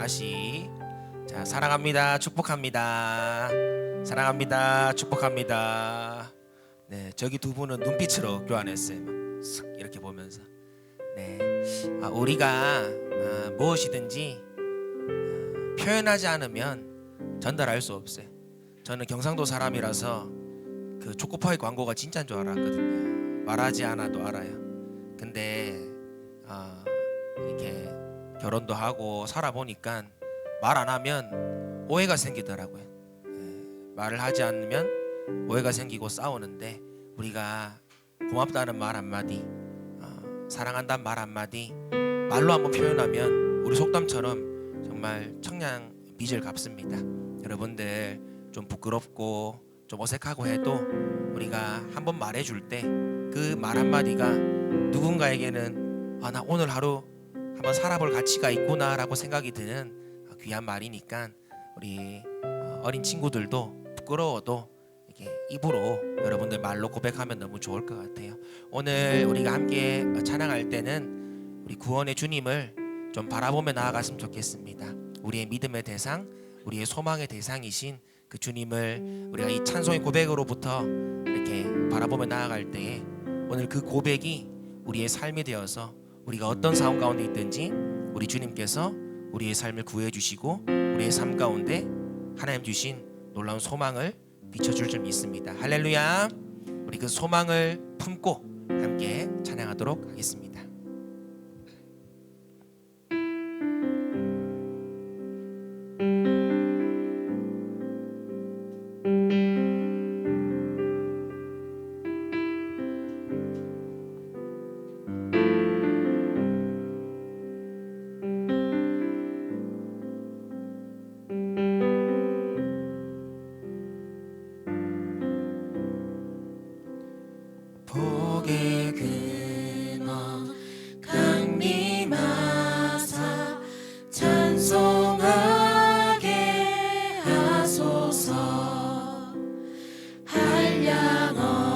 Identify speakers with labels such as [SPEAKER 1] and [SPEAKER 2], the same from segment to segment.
[SPEAKER 1] 다시. 자, 사랑합니다. 축복합니다. 사랑합니다. 축복합니다. 네, 저기 두 분은 눈빛으로 교환했어요. 막 쓱 이렇게 보면서. 네, 우리가 무엇이든지 표현하지 않으면 전달할 수 없어요. 저는 경상도 사람이라서 그 초코파이 광고가 진짜인 줄 알았거든요. 말하지 않아도 알아요. 근데 이렇게 결혼도 하고 살아보니까 말 안 하면 오해가 생기더라고요. 말을 하지 않으면 오해가 생기고 싸우는데, 우리가 고맙다는 말 한마디, 사랑한다는 말 한마디 말로 한번 표현하면 우리 속담처럼 정말 청량 빚을 갚습니다. 여러분들 좀 부끄럽고 좀 어색하고 해도 우리가 한번 말해줄 때 그 말 한마디가 누군가에게는 나 오늘 하루 한번 살아볼 가치가 있구나 라고 생각이 드는 귀한 말이니까, 우리 어린 친구들도 부끄러워도 이렇게 입으로 여러분들 말로 고백하면 너무 좋을 것 같아요. 오늘 우리가 함께 찬양할 때는 우리 구원의 주님을 좀 바라보며 나아갔으면 좋겠습니다. 우리의 믿음의 대상, 우리의 소망의 대상이신 그 주님을 우리가 이 찬송의 고백으로부터 이렇게 바라보며 나아갈 때에 오늘 그 고백이 우리의 삶이 되어서 우리가 어떤 상황 가운데 있든지 우리 주님께서 우리의 삶을 구해주시고 우리의 삶 가운데 하나님 주신 놀라운 소망을 비춰줄 줄 믿습니다. 할렐루야. 우리 그 소망을 품고 함께 찬양하도록 하겠습니다. 복의 근원 강림하사 찬송하게 하소서. 한량없이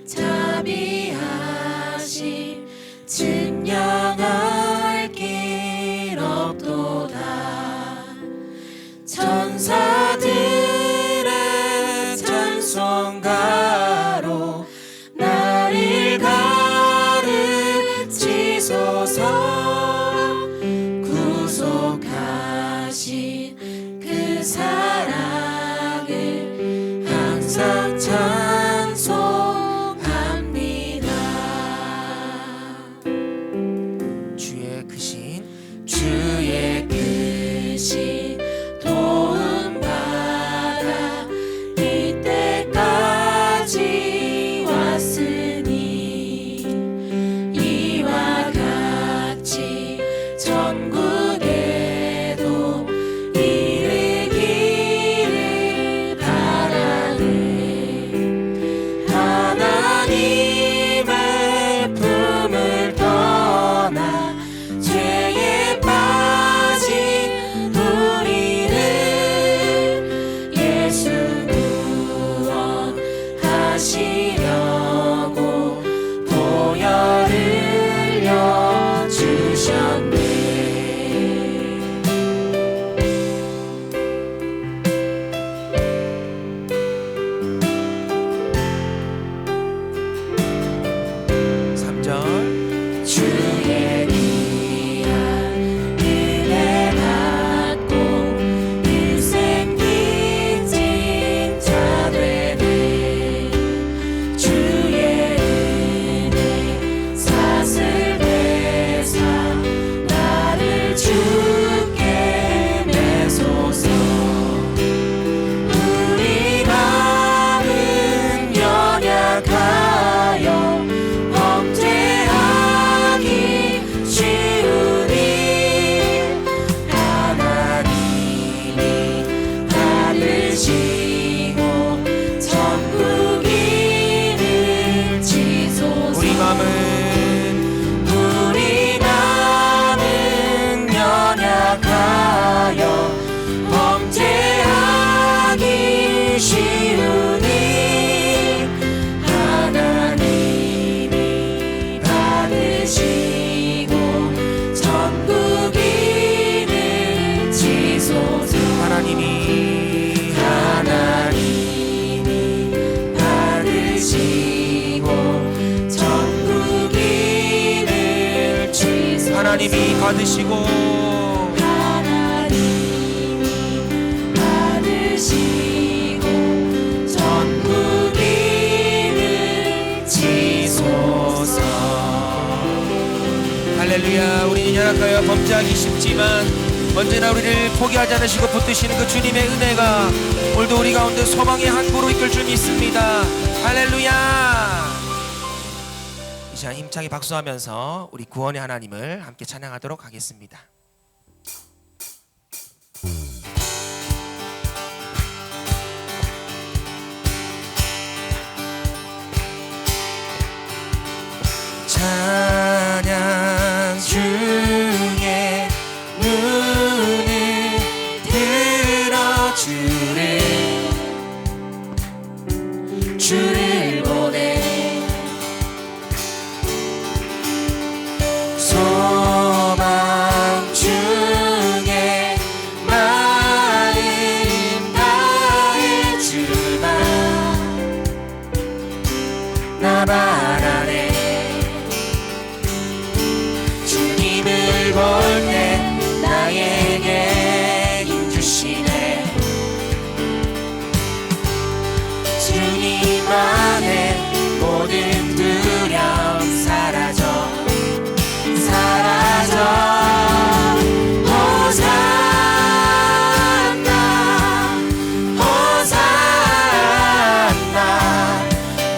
[SPEAKER 1] 자비하심 증량할 길 없도다. 천사들의 찬송가로 나를 가르치소서. 구속하신 그 사랑을 항상 찬송합니다. 주의 크신 도움받아 이때까지 왔으니 이와 같이 천국에도 이르기를 바라네. 하나님의 품을 떠나 죄에 빠진 우리를 예수 구원하시려고 보혈 흘려 주셨네. 주의 귀한 은혜 받고 일생 빚진 자 되네. 주의 은혜 사슬 회사 나를 주께 매소서. 우리 마음은 연약하여 범죄하기 쉬우니 하나님이 받으시고 천국 이르치소서. 우리 마음은 연약하여 범죄하기 쉬우니 하나님이 받으시고 천국 이르치소서. 하나님이 받으시고 전부 기를 지소서. 할렐루야. 우리는 연약하여 범죄하기 쉽지만 언제나 우리를 포기하지 않으시고 붙드시는 그 주님의 은혜가 오늘도 우리 가운데 소망의 항구로 이끌 줄 믿습니다. 할렐루야. 이 시간 힘차게 박수하면서 우리 구원의 하나님을 함께 찬양하도록 하겠습니다. 찬양 중에 눈을 들어 주를 보내 소망 중에 마음 다해 주만 나 바라네. 주님을 볼 때 나에게 힘주시네. 주님 안에 모든 두려움 사라져 호산나 호산나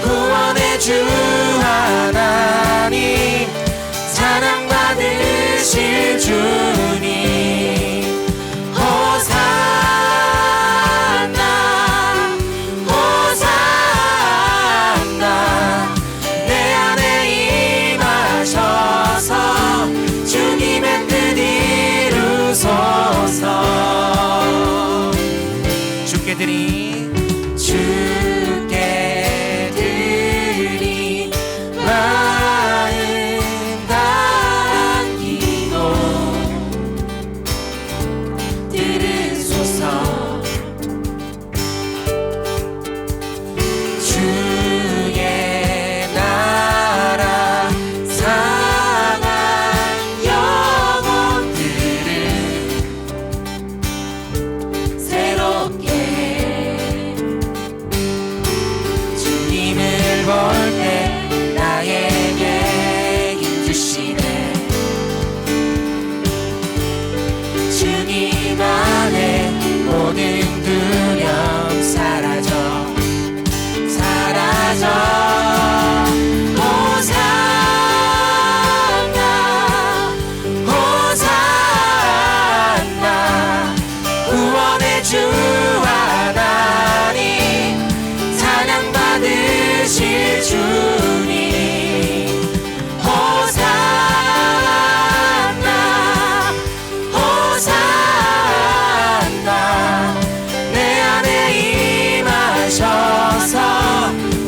[SPEAKER 1] 구원의 주 하나님 사랑 받으실 주님 호산나 호산나 내 안에 임하셔서 주님의 뜻 이루소서. 주께 드린 마음 담기고 들으소서. 주의 나라 상한 영혼들을 새롭게 주님을 볼 때 나에게 힘주시네. 주님 안에 모든 두려움 사라져 호산나 호산나 구원의 주 하나님 찬양 받으실 주님 호산나 호산나 내 안에 임하셔서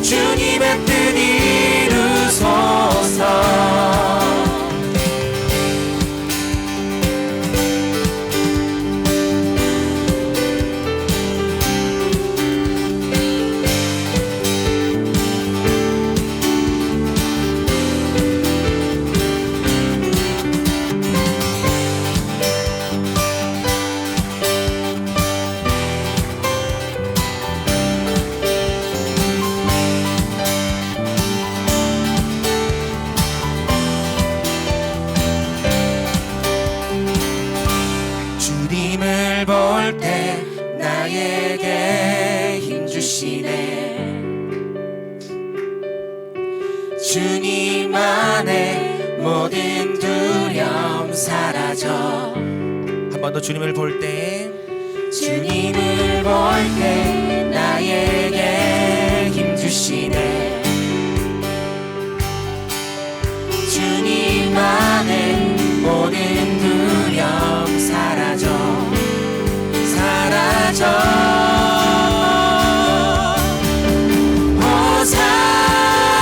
[SPEAKER 1] 주님의 뜻 이루소서. 주님을 볼 때 나에게 힘주시네. 주님 안에 모든 두려움 사라져. 한 번 더 주님을 볼 때 주님을 볼 때 나에게 힘주시네. 주님 안에 모든 두려움 사라져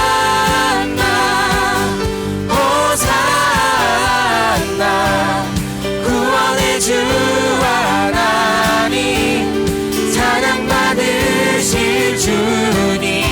[SPEAKER 1] 호산나 호산나 구원의 주 하나님 사랑 받으실 주님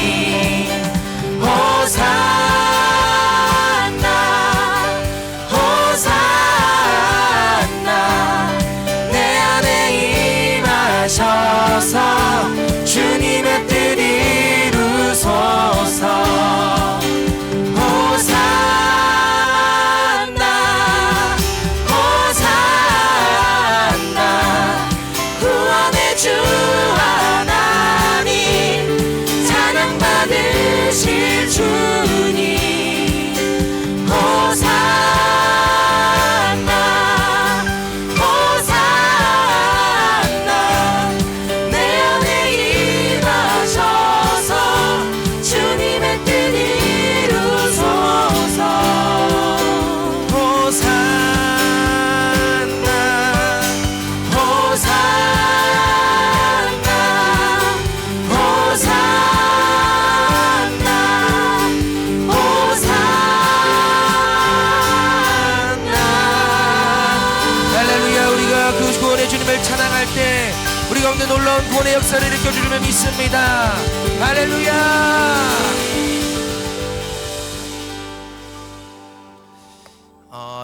[SPEAKER 1] 기도할 때 우리 가운데 놀라운 구원의 역사를 일으켜주리라 믿습니다. 할렐루야.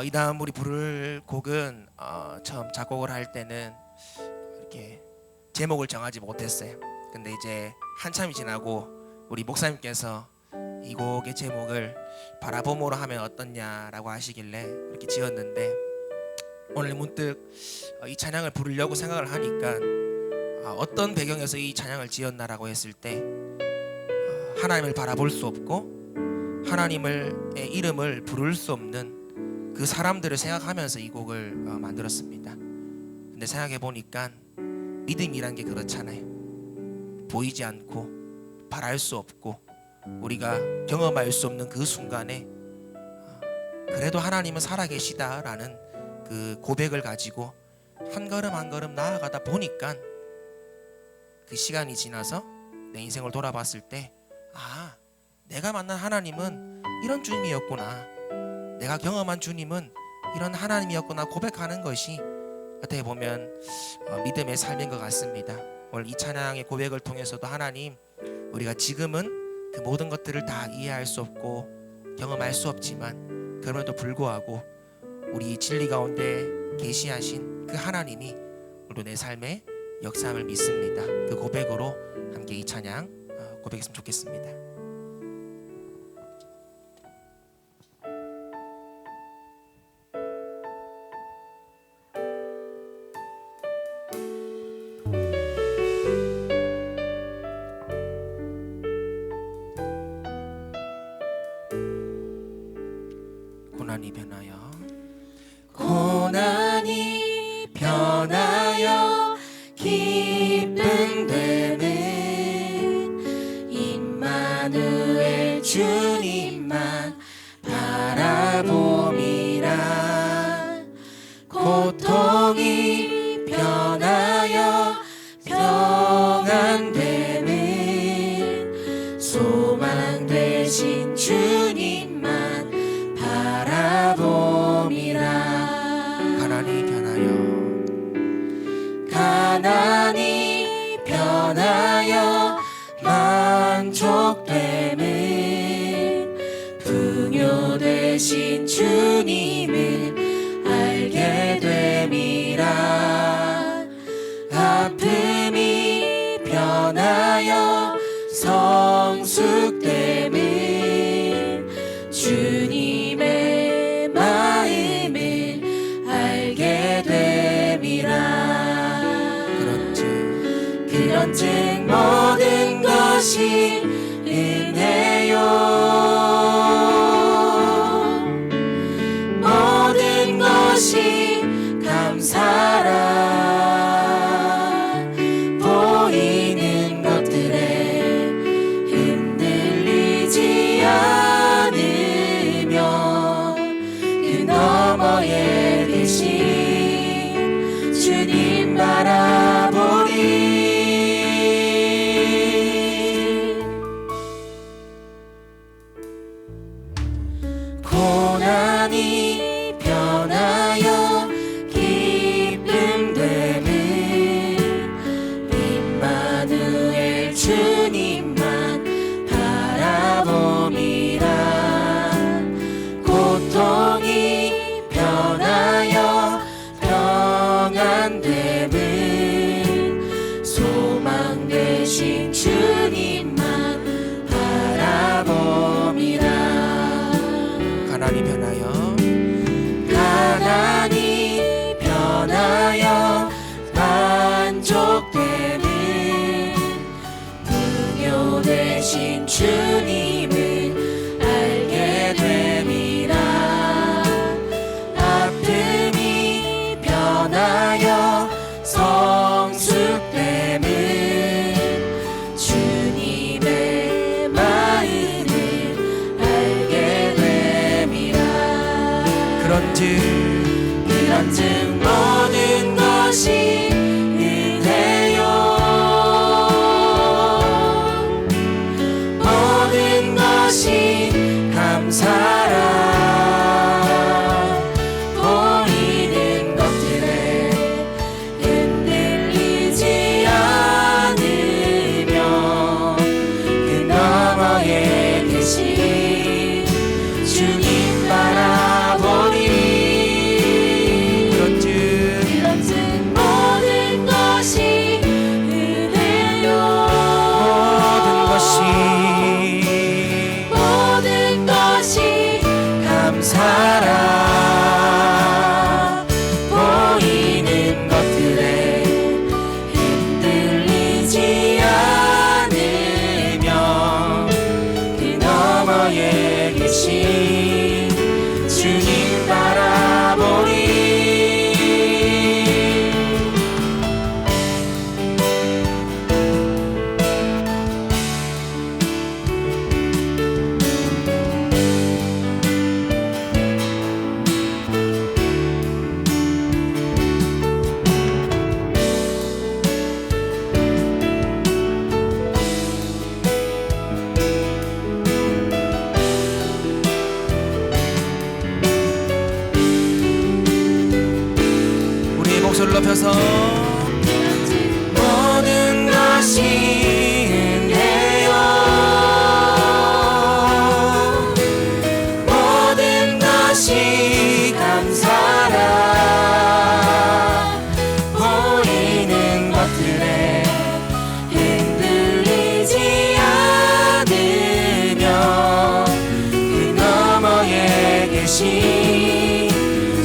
[SPEAKER 1] 이 다음 우리 부를 곡은 처음 작곡을 할 때는 이렇게 제목을 정하지 못했어요. 근데 이제 한참이 지나고 우리 목사님께서 이 곡의 제목을 바라봄으로 하면 어떻냐라고 하시길래 이렇게 지었는데, 오늘 문득 이 찬양을 부르려고 생각을 하니까 어떤 배경에서 이 찬양을 지었나라고 했을 때 하나님을 바라볼 수 없고 하나님의 이름을 부를 수 없는 그 사람들을 생각하면서 이 곡을 만들었습니다. 근데 생각해 보니까 믿음이란 게 그렇잖아요. 보이지 않고 바랄 수 없고 우리가 경험할 수 없는 그 순간에 그래도 하나님은 살아계시다라는 그 고백을 가지고 한 걸음 한 걸음 나아가다 보니까 그 시간이 지나서 내 인생을 돌아봤을 때 내가 만난 하나님은 이런 주님이었구나, 내가 경험한 주님은 이런 하나님이었구나 고백하는 것이 어떻게 보면 믿음의 삶인 것 같습니다. 오늘 이 찬양의 고백을 통해서도 하나님, 우리가 지금은 그 모든 것들을 다 이해할 수 없고 경험할 수 없지만 그럼에도 불구하고 우리 진리 가운데 계시하신 그 하나님이 오늘 내 삶에 역사함을 믿습니다. 그 고백으로 함께 이 찬양 고백했으면 좋겠습니다. 고난이 변하여
[SPEAKER 2] 고난이 변하여 기쁨 되는 임마누엘 주님만 바라봄이라. 고통이 변하여 평안 되는 소망 되신 주님만 바라봄이라.
[SPEAKER 1] 가난이 변하여
[SPEAKER 2] 가난이 변하여 만족되는 풍요 되신 주님을 알게 됨이라. 아픔이 변하여 성숙됨은 주님의 마음을 알게 됨이라. 그런즉 모든 것이 은혜요, 모든 것이 감사라. 보이는 것들에 흔들리지 않으며 그 너머에 계신 주님 바라보리. 고난이 변하여 기쁨 되는 임마누엘 주님만 바라봄이라. 고통이 변하여 평안 되는 소망 되신 주님만 바라봄이라.
[SPEAKER 1] 가난이 변하여
[SPEAKER 2] 가난이 변하여 만족되는 풍요 되신 주님을 알게 됨이라. 아픔이 변하여 성숙됨은 주님의 마음을 알게 됨이라. 그런즉 모든 것이 은혜요, 모든 것이 감사라. 보이는 것들에 흔들리지 살아 보이는 것들에 흔들리지 않으며 그 너머에 계신 주님 바라보리.
[SPEAKER 1] 우리의 목소리를 높여서
[SPEAKER 2] 모든 것이 은혜요 모든 것이 감사라 보이는 것들에 흔들리지 않으며 그 너머에 계신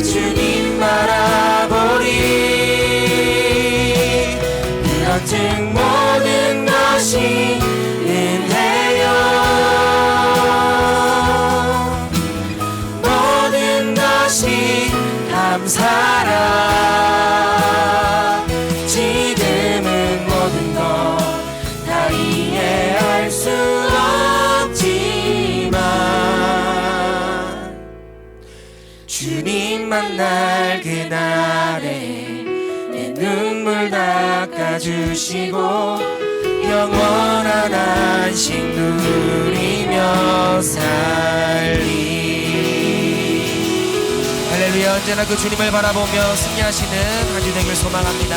[SPEAKER 2] 주님 바라보리. 그런즉 모든 것이 은혜요 모든 것이 감사라 지금은 모든 것 다 이해할 수 없지만 주님 만날 그날에 내 눈물 닦아주시고 영원한 안식 누리며 살리.
[SPEAKER 1] 할렐루야. 언제나 그 주님을 바라보며 승리하시는 한 주 되길 소망합니다.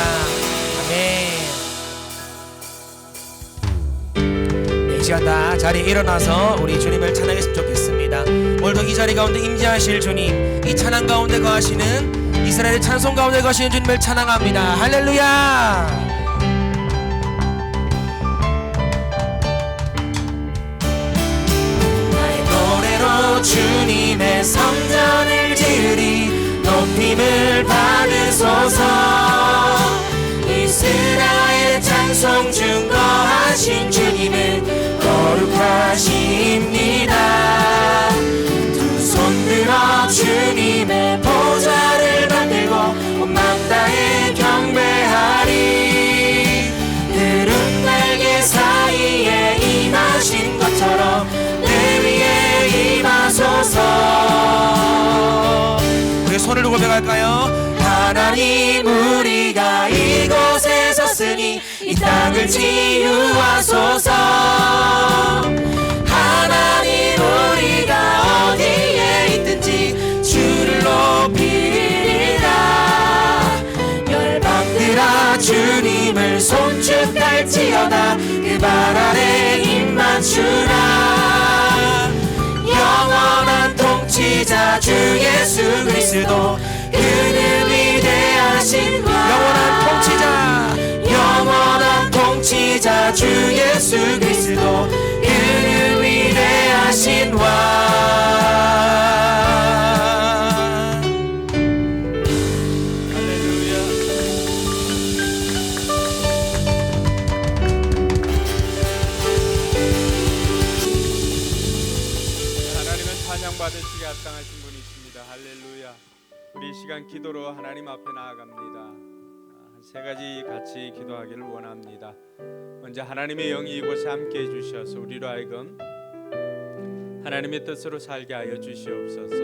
[SPEAKER 1] 아멘. 이 시간 다 자리에 일어나서 우리 주님을 찬양했으면 좋겠습니다. 오늘도 이 자리 가운데 임재하실 주님, 이 찬양 가운데 거하시는 이스라엘의 찬송 가운데 거하시는 주님을 찬양합니다. 할렐루야.
[SPEAKER 2] 나의 노래로 주님의 성전을 지으리. 높임을 받으소서. 이스라엘 찬송 중 거하신 주님은 거룩하십니다. 두 손 들어 주님의 보좌를 만들고 온 만다에 경배하리. 푸른 날개 사이에 임하신 것처럼 내 위에 임하소서.
[SPEAKER 1] 우리 손을 들고 고백할까요?
[SPEAKER 2] 하나님 우리가 이곳에 섰으니 이 땅을 치유하소서. 하나님 우리가 어디에 있든지 주를 높이리라. 열방들아 주님을 손축할지어다. 그 발 아래 입 맞추라. 영원한 통치자 주 예수 그리스도 그는 위대하신 영원한 통치자 주 예수 그리스도 그는 위대하신 왕.
[SPEAKER 3] 할렐루야. 하나님은 찬양받으시기 합당하신 분이십니다. 할렐루야. 우리 이 시간 기도로 하나님 앞에 나아갑니다. 한 세 가지 같이 기도하기를 원합니다. 먼저 하나님의 영이 이곳에 함께 해주셔서 우리로 하여금 하나님의 뜻으로 살게 하여 주시옵소서.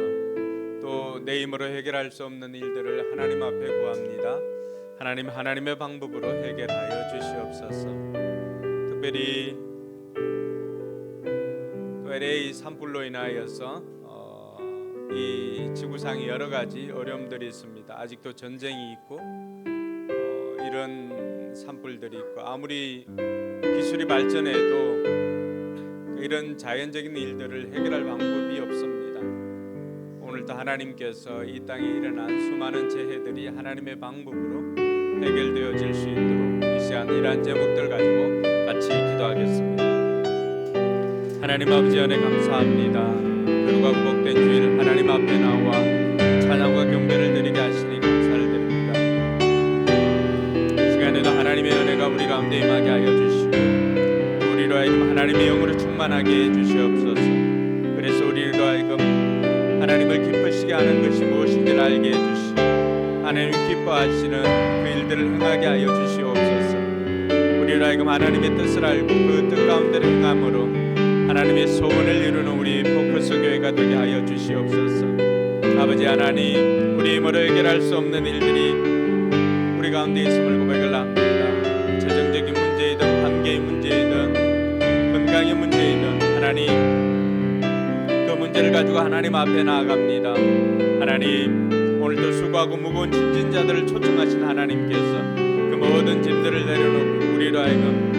[SPEAKER 3] 또 내 힘으로 해결할 수 없는 일들을 하나님 앞에 구합니다. 하나님 하나님의 방법으로 해결하여 주시옵소서. 특별히 또 LA 산불로 인하여서 이 지구상에 여러 가지 어려움들이 있습니다. 아직도 전쟁이 있고 이런 산불들이 있고 아무리 기술이 발전해도 이런 자연적인 일들을 해결할 방법이 없습니다. 오늘도 하나님께서 이 땅에 일어난 수많은 재해들이 하나님의 방법으로 해결되어질 수 있도록 이 시간 이러한 제목들 가지고 같이 기도하겠습니다. 하나님 아버지 은혜 감사합니다. 불과 구복된 복된 주일 하나님 앞에 나와 찬양과 경배를 드리게 하시니 감사를 드립니다. 시간에도 하나님의 은혜가 우리 가운데 임하게 하여 주시고 우리로 하여금 하나님의 영으로 충만하게 해 주시옵소서. 그래서 우리로 하여금 하나님을 기쁘시게 하는 것이 무엇인지를 알게 해 주시고 하나님 기뻐하시는 그 일들을 행하게 하여 주시옵소서. 우리로 하여금 하나님의 뜻을 알고 그 뜻 가운데를 행함으로 하나님의 소원을 이루는 우리 포커스 교회가 되게 하여 주시옵소서. 아버지 하나님, 우리 힘으로 해결할 수 없는 일들이 우리 가운데 있음을 고백을 합니다. 재정적인 문제이든 관계의 문제이든 건강의 문제이든 하나님 그 문제를 가지고 하나님 앞에 나아갑니다. 하나님, 오늘도 수고하고 무거운 짐진 자들을 초청하신 하나님께서 그 모든 짐들을 내려놓고 우리로 하여금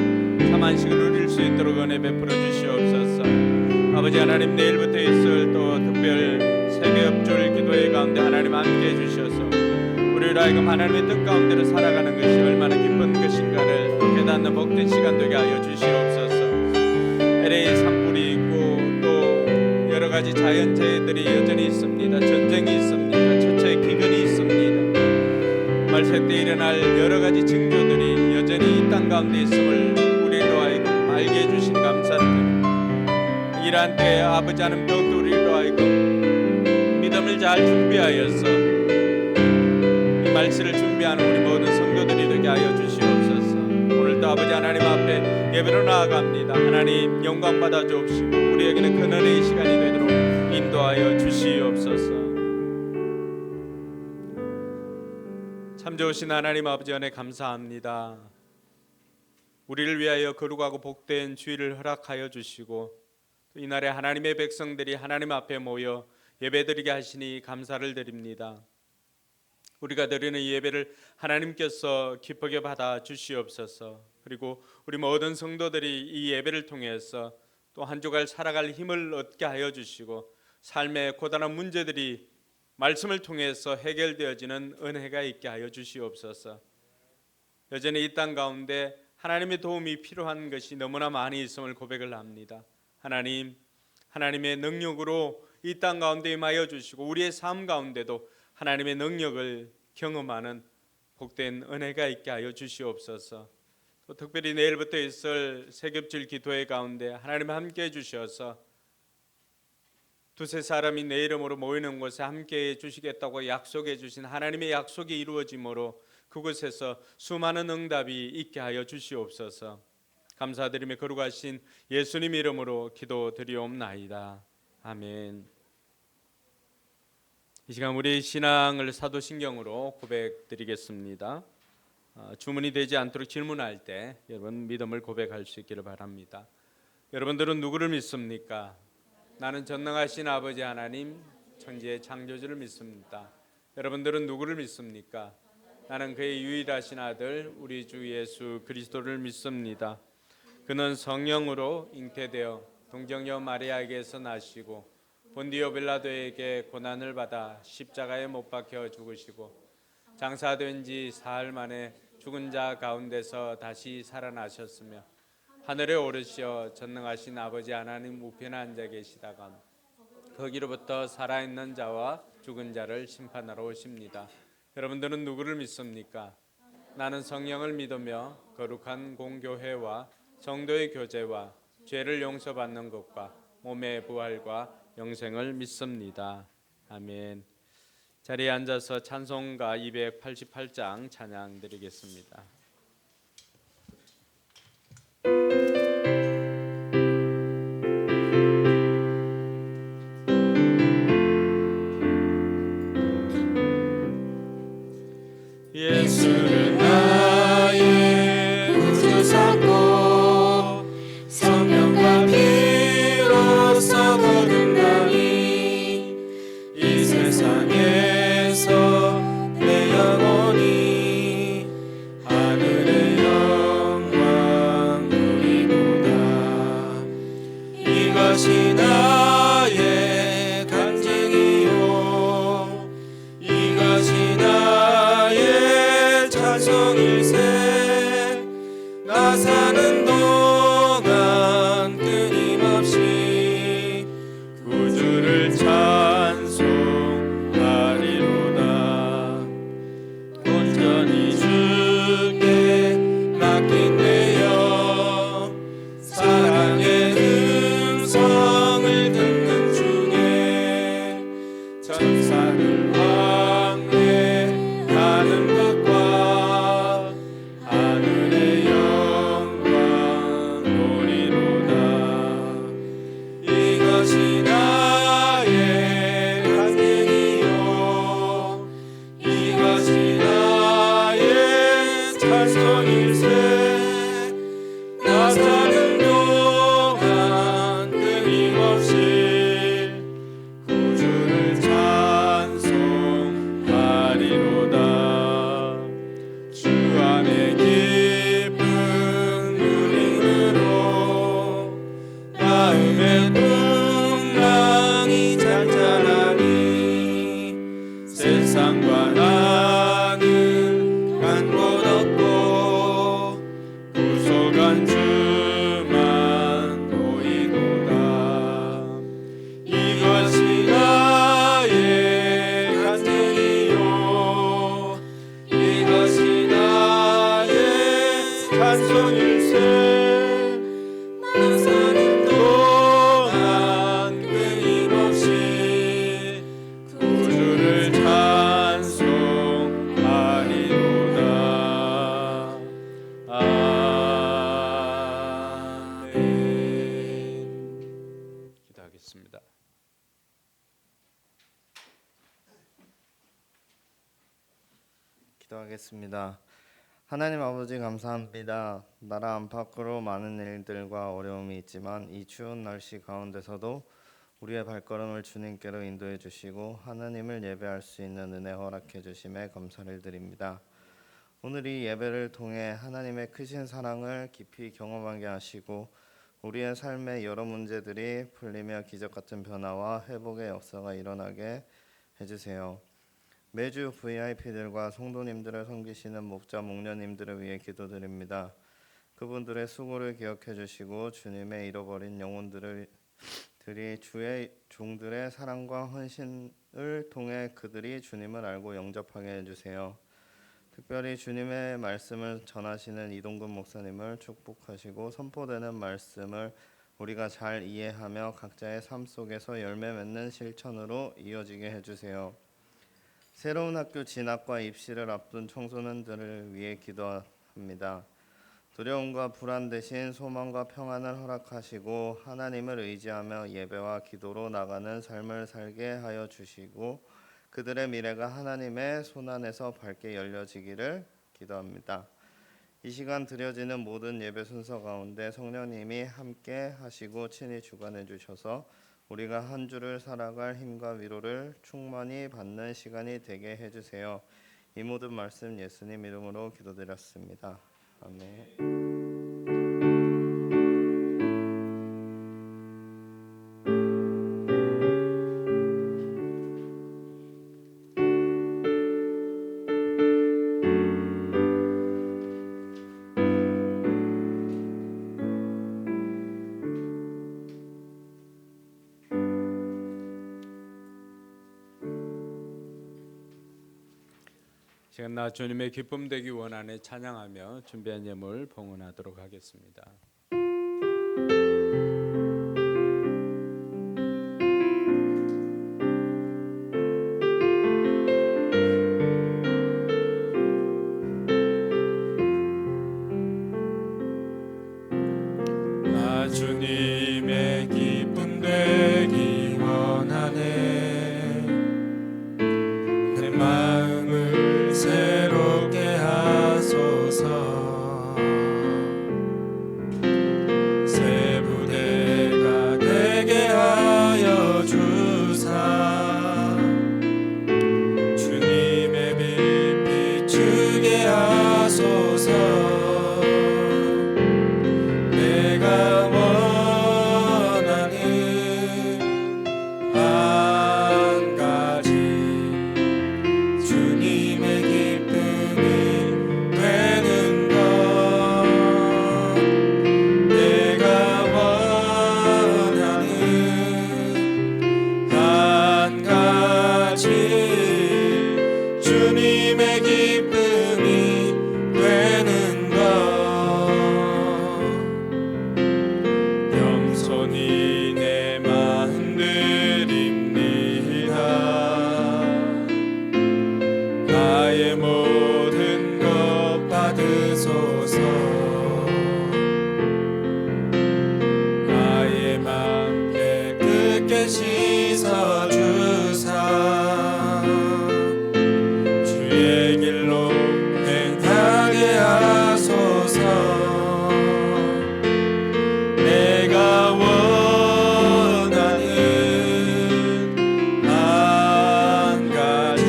[SPEAKER 3] 참 안식을 누릴 수 있도록 은혜 베풀어 주시옵소서. 아버지 하나님, 내일부터 있을 또 특별 세계협조일 기도회 가운데 하나님 함께 해주셔서 우리로 하여금 하나님의 뜻 가운데로 살아가는 것이 얼마나 기쁜 것인가를 깨닫는 복된 시간 되게 하여 주시옵소서. LA 산불이 있고 또 여러 가지 자연재해들이 여전히 있습니다. 전쟁이 있습니다. 처처의 기근이 있습니다. 말세 때 일어날 여러 가지 징조들이 여전히 이 땅 가운데 있음을 우리로 하여금 알게 해주신 감사드립니다. 이러한 때에 아버지 하나님 더욱더 우리로 하여금 믿음을 잘 준비하여서 이 말씀을 준비하는 우리 모든 성도들이 되게 하여 주시옵소서. 오늘도 아버지 하나님 앞에 예배로 나아갑니다. 하나님 영광 받아 주옵시고 우리에게는 큰 은혜의 시간이 되도록 인도하여 주시옵소서. 참 좋으신 하나님 아버지 은혜 감사합니다. 우리를 위하여 거룩하고 복된 주일을 허락하여 주시고 또 이날에 하나님의 백성들이 하나님 앞에 모여 예배드리게 하시니 감사를 드립니다. 우리가 드리는 이 예배를 하나님께서 기쁘게 받아 주시옵소서. 그리고 우리 모든 성도들이 이 예배를 통해서 또 한 주간 살아갈 힘을 얻게 하여 주시고 삶의 고단한 문제들이 말씀을 통해서 해결되어지는 은혜가 있게 하여 주시옵소서. 여전히 이 땅 가운데 하나님의 도움이 필요한 것이 너무나 많이 있음을 고백을 합니다. 하나님, 하나님의 능력으로 이 땅 가운데 임하여 주시고 우리의 삶 가운데도 하나님의 능력을 경험하는 복된 은혜가 있게 하여 주시옵소서. 또 특별히 내일부터 있을 세겹질 기도회 가운데 하나님 함께 해주셔서 두세 사람이 내 이름으로 모이는 곳에 함께 해주시겠다고 약속해 주신 하나님의 약속이 이루어짐으로 그곳에서 수많은 응답이 있게 하여 주시옵소서. 감사드리며 거룩하신 예수님 이름으로 기도드리옵나이다. 아멘. 이 시간 우리 신앙을 사도신경으로 고백드리겠습니다. 주문이 되지 않도록 질문할 때 여러분 믿음을 고백할 수 있기를 바랍니다. 여러분들은 누구를 믿습니까? 나는 전능하신 아버지 하나님 천지의 창조주를 믿습니다. 여러분들은 누구를 믿습니까? 나는 그의 유일하신 아들 우리 주 예수 그리스도를 믿습니다. 그는 성령으로 잉태되어 동정녀 마리아에게서 나시고 본디오 빌라도에게 고난을 받아 십자가에 못 박혀 죽으시고 장사된 지 사흘 만에 죽은 자 가운데서 다시 살아나셨으며 하늘에 오르시어 전능하신 아버지 하나님 우편에 앉아 계시다가 거기로부터 살아있는 자와 죽은 자를 심판하러 오십니다. 여러분들은 누구를 믿습니까? 나는 성령을 믿으며 거룩한 공교회와 성도의 교제와 죄를 용서받는 것과 몸의 부활과 영생을 믿습니다. 아멘. 자리에 앉아서 찬송가 288장 찬양 드리겠습니다.
[SPEAKER 2] 예수를 나의 구주 삼고 성령과 피로써 거듭나니 이 세상에서 내 영혼이 하늘의 영광 누리도다. 이것이 나의 간증이요 이것이 나의 찬송일세. 나 사는 동안 끊임없이 구주를 찾
[SPEAKER 4] 기도하겠습니다. 하나님 아버지 감사합니다. 나라 안팎으로 많은 일들과 어려움이 있지만 이 추운 날씨 가운데서도 우리의 발걸음을 주님께로 인도해 주시고 하나님을 예배할 수 있는 은혜 허락해 주심에 감사를 드립니다. 오늘 이 예배를 통해 하나님의 크신 사랑을 깊이 경험하게 하시고 우리의 삶의 여러 문제들이 풀리며 기적 같은 변화와 회복의 역사가 일어나게 해주세요. 매주 VIP들과 성도님들을 섬기시는 목자 목녀님들을 위해 기도드립니다. 그분들의 수고를 기억해 주시고 주님의 잃어버린 영혼들이 주의 종들의 사랑과 헌신을 통해 그들이 주님을 알고 영접하게 해주세요. 특별히 주님의 말씀을 전하시는 이동근 목사님을 축복하시고 선포되는 말씀을 우리가 잘 이해하며 각자의 삶 속에서 열매 맺는 실천으로 이어지게 해주세요. 새로운 학교 진학과 입시를 앞둔 청소년들을 위해 기도합니다. 두려움과 불안 대신 소망과 평안을 허락하시고 하나님을 의지하며 예배와 기도로 나가는 삶을 살게 하여 주시고 그들의 미래가 하나님의 손안에서 밝게 열려지기를 기도합니다. 이 시간 드려지는 모든 예배 순서 가운데 성령님이 함께 하시고 친히 주관해 주셔서 우리가 한 주를 살아갈 힘과 위로를 충만히 받는 시간이 되게 해주세요. 이 모든 말씀 예수님 이름으로 기도드렸습니다. 아멘.
[SPEAKER 3] 시간 나 주님의 기쁨 되기 원하네 찬양하며 준비한 예물 봉헌하도록 하겠습니다.
[SPEAKER 2] 나 주님의 기쁨 되기 원하네. 내 마음을 새롭게 하소서. 새 부대가 되게 하여 주사. 주님의 빛 비추게 하소서. 내가 원하는 한 가지 주님의 기쁨이 되는 것. 내가 원하는 한 가지 주님의 기쁨이 되는 것. 겸손히 내 마음 드립니다. 나의 모든 것 받으소서. 나의 맘 깨끗게 씻어주사. 주의 길로 행하게 하소서. 내가 원하는 한 가지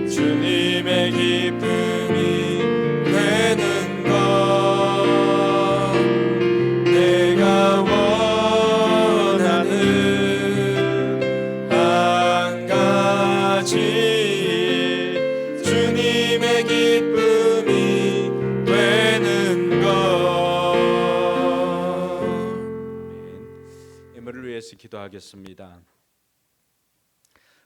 [SPEAKER 2] 주님의 기쁨이 되는 것. 내가 원하는 한 가지 주님의 기쁨이 되는 것.
[SPEAKER 3] 예물을 위해서 기도하겠습니다.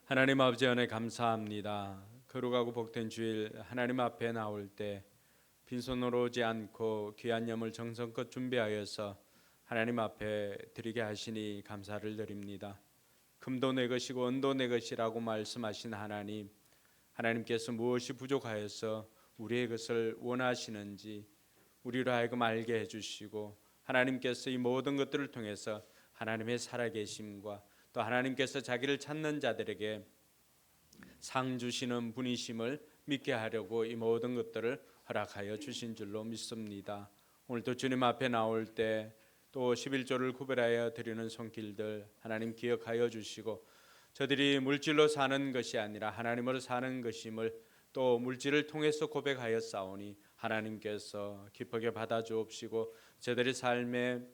[SPEAKER 3] 하나님 아버지 은혜 감사합니다. 거룩하고 복된 주일 하나님 앞에 나올 때 빈손으로 오지 않고 귀한 예물 정성껏 준비하여서 하나님 앞에 드리게 하시니 감사를 드립니다. 금도 내 것이고 은도 내 것이라고 말씀하신 하나님, 하나님께서 무엇이 부족하여서 우리의 것을 원하시는지 우리로 하여금 알게 해주시고 하나님께서 이 모든 것들을 통해서 하나님의 살아계심과 또 하나님께서 자기를 찾는 자들에게 상 주시는 분이심을 믿게 하려고 이 모든 것들을 허락하여 주신 줄로 믿습니다. 오늘도 주님 앞에 나올 때 또 11조를 구별하여 드리는 손길들 하나님 기억하여 주시고 저들이 물질로 사는 것이 아니라 하나님으로 사는 것임을 또 물질을 통해서 고백하여 싸우니 하나님께서 기쁘게 받아 주옵시고 저들의 삶에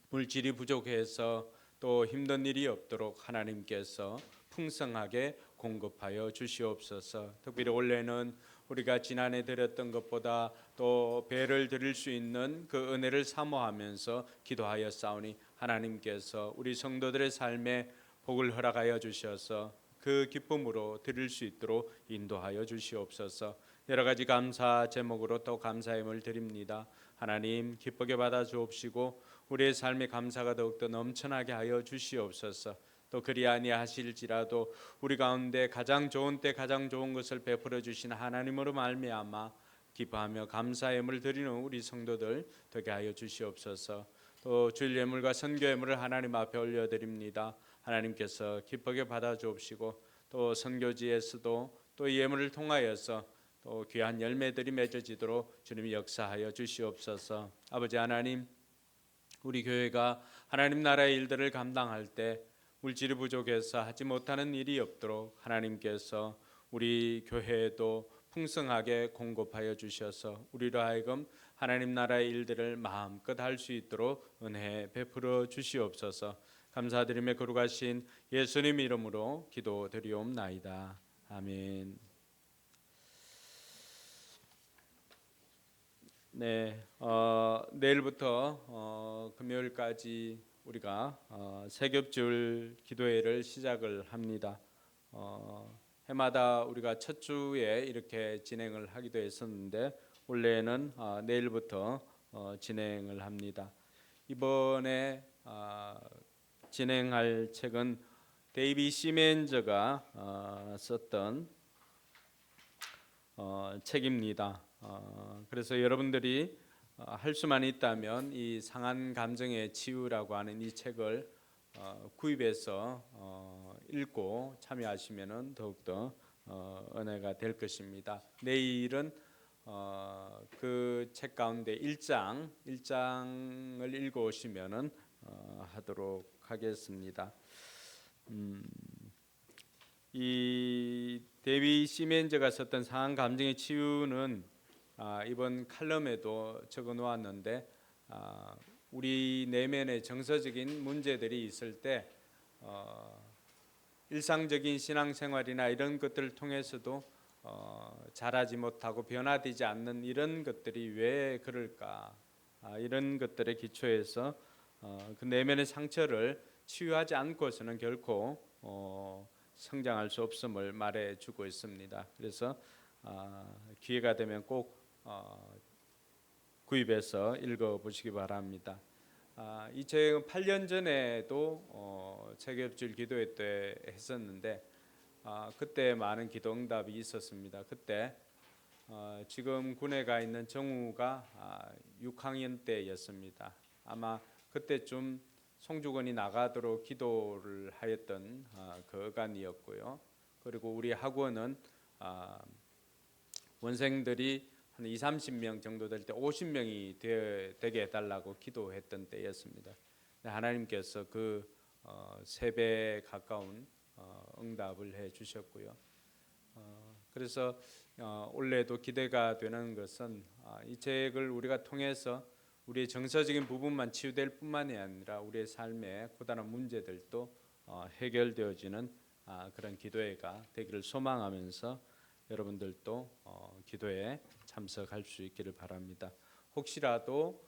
[SPEAKER 3] 물질이 부족해서 또 힘든 일이 없도록 하나님께서 풍성하게 공급하여 주시옵소서. 특별히 올해는 우리가 지난해 드렸던 것보다 또 배를 드릴 수 있는 그 은혜를 사모하면서 기도하여 싸우니 하나님께서 우리 성도들의 삶에 복을 허락하여 주셔서 그 기쁨으로 드릴 수 있도록 인도하여 주시옵소서. 여러 가지 감사 제목으로 또 감사함을 드립니다. 하나님 기쁘게 받아 주옵시고 우리의 삶의 감사가 더욱더 넘쳐나게 하여 주시옵소서. 또 그리 아니하실지라도 우리 가운데 가장 좋은 때 가장 좋은 것을 베풀어 주신 하나님으로 말미암아 기뻐하며 감사함을 드리는 우리 성도들 되게 하여 주시옵소서. 또 주일 예물과 선교 예물을 하나님 앞에 올려드립니다. 하나님께서 기쁘게 받아 주옵시고 또 선교지에서도 또 이 예물을 통하여서 또 귀한 열매들이 맺어지도록 주님이 역사하여 주시옵소서. 아버지 하나님, 우리 교회가 하나님 나라의 일들을 감당할 때 물질이 부족해서 하지 못하는 일이 없도록 하나님께서 우리 교회에도 풍성하게 공급하여 주셔서 우리로 하여금 하나님 나라의 일들을 마음껏 할 수 있도록 은혜 베풀어 주시옵소서. 감사드리며 거룩하신 예수님 이름으로 기도드리옵나이다. 아멘. 네, 내일부터 금요일까지 우리가 세겹줄 기도회를 시작을 합니다. 해마다 우리가 첫 주에 이렇게 진행을 하기도 했었는데 원래는 내일부터 진행을 합니다. 이번에 진행할 책은 데이비 시멘저가 썼던 책입니다. 그래서 여러분들이 할 수만 있다면 이 상한 감정의 치유라고 하는 이 책을 구입해서 읽고 참여하시면은 더욱더 은혜가 될 것입니다. 내일은 그 책 가운데 1장을 읽어 오시면은 하도록 하겠습니다. 이 데이비 시멘저가 썼던 상한 감정의 치유는 이번 칼럼에도 적어 놓았는데 우리 내면에 정서적인 문제들이 있을 때 일상적인 신앙생활이나 이런 것들을 통해서도 자라지 못하고 변화되지 않는 이런 것들이 왜 그럴까, 이런 것들에 기초해서 그 내면의 상처를 치유하지 않고서는 결코 성장할 수 없음을 말해주고 있습니다. 그래서 기회가 되면 꼭 구입해서 읽어보시기 바랍니다. 이 책은 8년 전에도 세겹줄 기도회 때 했었는데 그때 많은 기도 응답이 있었습니다. 그때 지금 군에 가 있는 정우가 6학년 때였습니다. 아마 그때쯤 송주건이 나가도록 기도를 하였던 그 어간이었고요. 그리고 우리 학원은 원생들이 한 20-30명 정도 될 때 50명이 되게 해달라고 기도했던 때였습니다. 하나님께서 그 3배 가까운 응답을 해주셨고요. 그래서 올해도 기대가 되는 것은 이 책을 우리가 통해서 우리의 정서적인 부분만 치유될 뿐만이 아니라 우리의 삶의 고단한 문제들도 해결되어지는 그런 기도회가 되기를 소망하면서 여러분들도 기도에 참석할 수 있기를 바랍니다. 혹시라도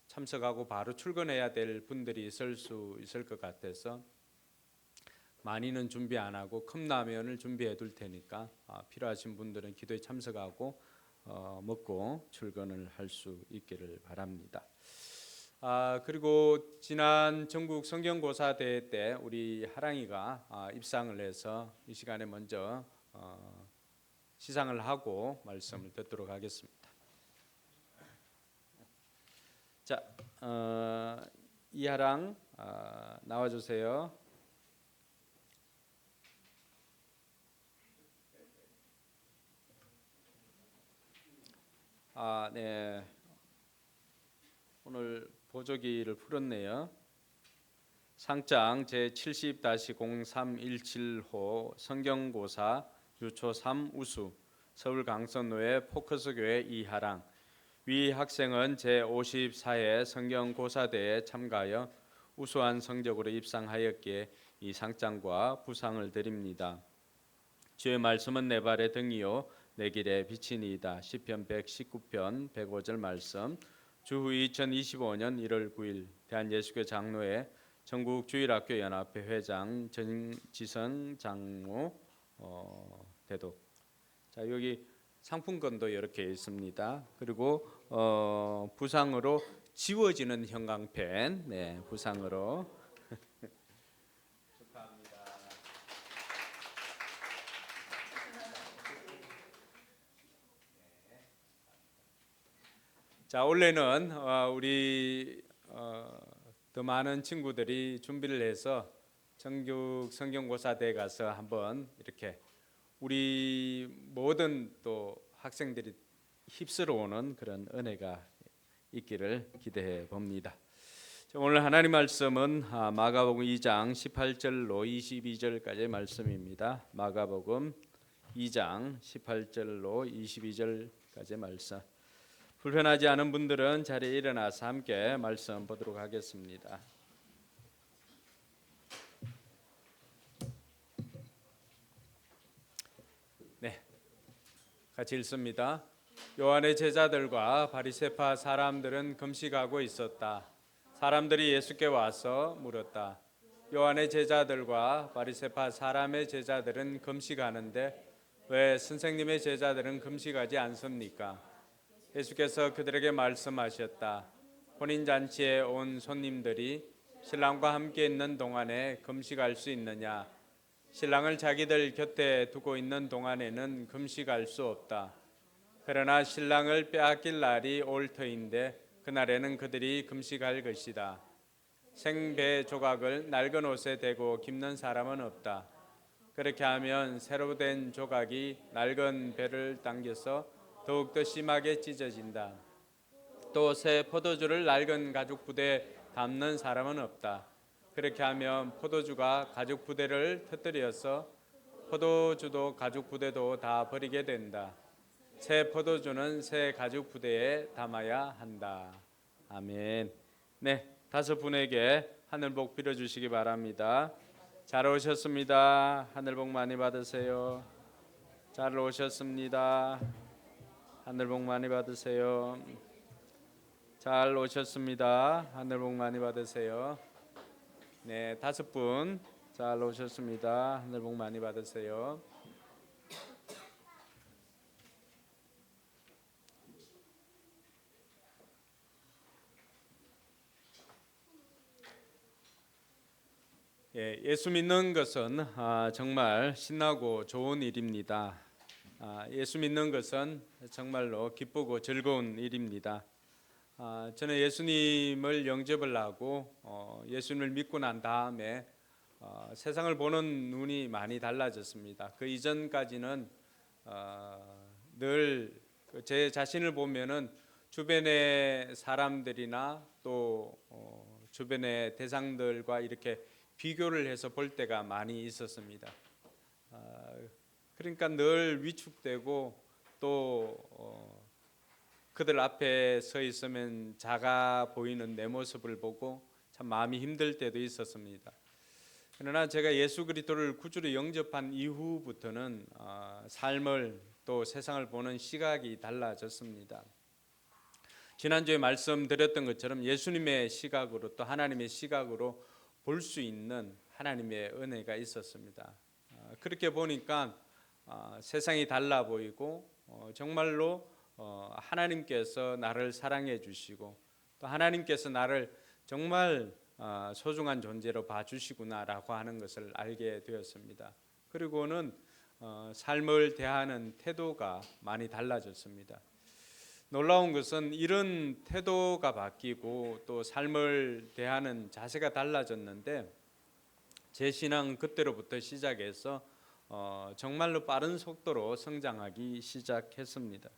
[SPEAKER 3] 참석하고 바로 출근해야 될 분들이 있을 수 있을 것 같아서 많이는 준비 안 하고 컵라면을 준비해 둘 테니까 필요하신 분들은 기도에 참석하고 먹고 출근을 할 수 있기를 바랍니다. 그리고 지난 전국 성경고사 대회 때 우리 하랑이가 입상을 해서 이 시간에 먼저 시상을 하고 말씀을 듣도록 하겠습니다. 자, 이하랑 나와주세요. 네. 오늘 보조기를 풀었네요. 상장 제70-0317호 성경고사 유초 3 우수 서울 강선로의 포커스교회 이하랑 위 학생은 제54회 성경고사대에 참가하여 우수한 성적으로 입상하였기에 이 상장과 부상을 드립니다. 주의 말씀은 내 발의 등이요 내 길의 빛이니이다. 시편 119편 105절 말씀. 주후 2025년 1월 9일 대한예수교 장로회 전국주일학교 연합회 회장 전지선 장로 대독. 자, 여기 상품권도 이렇게 있습니다. 그리고 부상으로 지워지는 형광펜, 네, 부상으로 축하합니다. 자, 원래는 우리 더 많은 친구들이 준비를 해서 전국 성경고사대에 가서 한번 이렇게 우리 모든 또 학생들이 휩쓸어 오는 그런 은혜가 있기를 기대해 봅니다. 오늘 하나님 말씀은 마가복음 2장 18절로 22절까지의 말씀입니다. 마가복음 2장 18절로 22절까지의 말씀. 불편하지 않은 분들은 자리에 일어나서 함께 말씀 보도록 하겠습니다. 네, 같이 읽습니다. 요한의 제자들과 바리새파 사람들은 금식하고 있었다. 사람들이 예수께 와서 물었다. 요한의 제자들과 바리새파 사람의 제자들은 금식하는데 왜 선생님의 제자들은 금식하지 않습니까? 예수께서 그들에게 말씀하셨다. 혼인잔치에 온 손님들이 신랑과 함께 있는 동안에 금식할 수 있느냐? 신랑을 자기들 곁에 두고 있는 동안에는 금식할 수 없다. 그러나 신랑을 빼앗길 날이 올 터인데 그날에는 그들이 금식할 것이다. 생배 조각을 낡은 옷에 대고 깁는 사람은 없다. 그렇게 하면 새로 된 조각이 낡은 배를 당겨서 더욱더 심하게 찢어진다. 또 새 포도주를 낡은 가죽 부대에 담는 사람은 없다. 그렇게 하면 포도주가 가죽 부대를 터뜨려서 포도주도 가죽 부대도 다 버리게 된다. 새 포도주는 새 가죽 부대에 담아야 한다. 아멘. 네, 5분에게 하늘 복 빌어주시기 바랍니다. 잘 오셨습니다. 하늘 복 많이 받으세요. 잘 오셨습니다. 하늘 복 많이 받으세요. 잘 오셨습니다. 하늘 복 많이 받으세요. 네, 5분 잘 오셨습니다. 하늘 복 많이 받으세요. 예수 믿는 것은 정말 신나고 좋은 일입니다. 예수 믿는 것은 정말로 기쁘고 즐거운 일입니다. 저는 예수님을 영접을 하고 예수님을 믿고 난 다음에 세상을 보는 눈이 많이 달라졌습니다. 그 이전까지는 늘 제 자신을 보면은 주변의 사람들이나 또 주변의 대상들과 이렇게 비교를 해서 볼 때가 많이 있었습니다. 그러니까 늘 위축되고 또 그들 앞에 서 있으면 작아 보이는 내 모습을 보고 참 마음이 힘들 때도 있었습니다. 그러나 제가 예수 그리스도를 구주로 영접한 이후부터는 삶을 또 세상을 보는 시각이 달라졌습니다. 지난주에 말씀드렸던 것처럼 예수님의 시각으로 또 하나님의 시각으로 볼 수 있는 하나님의 은혜가 있었습니다. 그렇게 보니까 세상이 달라 보이고 정말로 하나님께서 나를 사랑해 주시고 또 하나님께서 나를 정말 소중한 존재로 봐주시구나라고 하는 것을 알게 되었습니다. 그리고는 삶을 대하는 태도가 많이 달라졌습니다. 놀라운 것은 이런 태도가 바뀌고 또 삶을 대하는 자세가 달라졌는데 제 신앙 그때로부터 시작해서 정말로 빠른 속도로 성장하기 시작했습니다.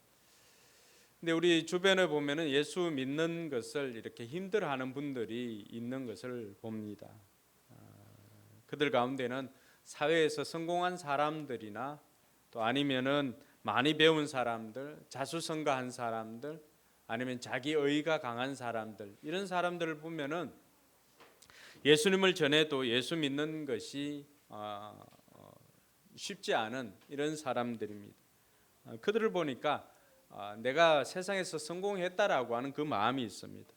[SPEAKER 3] 근데 우리 주변에 보면은 예수 믿는 것을 이렇게 힘들어하는 분들이 있는 것을 봅니다. 그들 가운데는 사회에서 성공한 사람들이나 또 아니면은 많이 배운 사람들, 자수성가한 사람들, 아니면 자기의가 강한 사람들, 이런 사람들을 보면은 예수님을 전해도 예수 믿는 것이 쉽지 않은 이런 사람들입니다. 그들을 보니까 내가 세상에서 성공했다라고 하는 그 마음이 있습니다.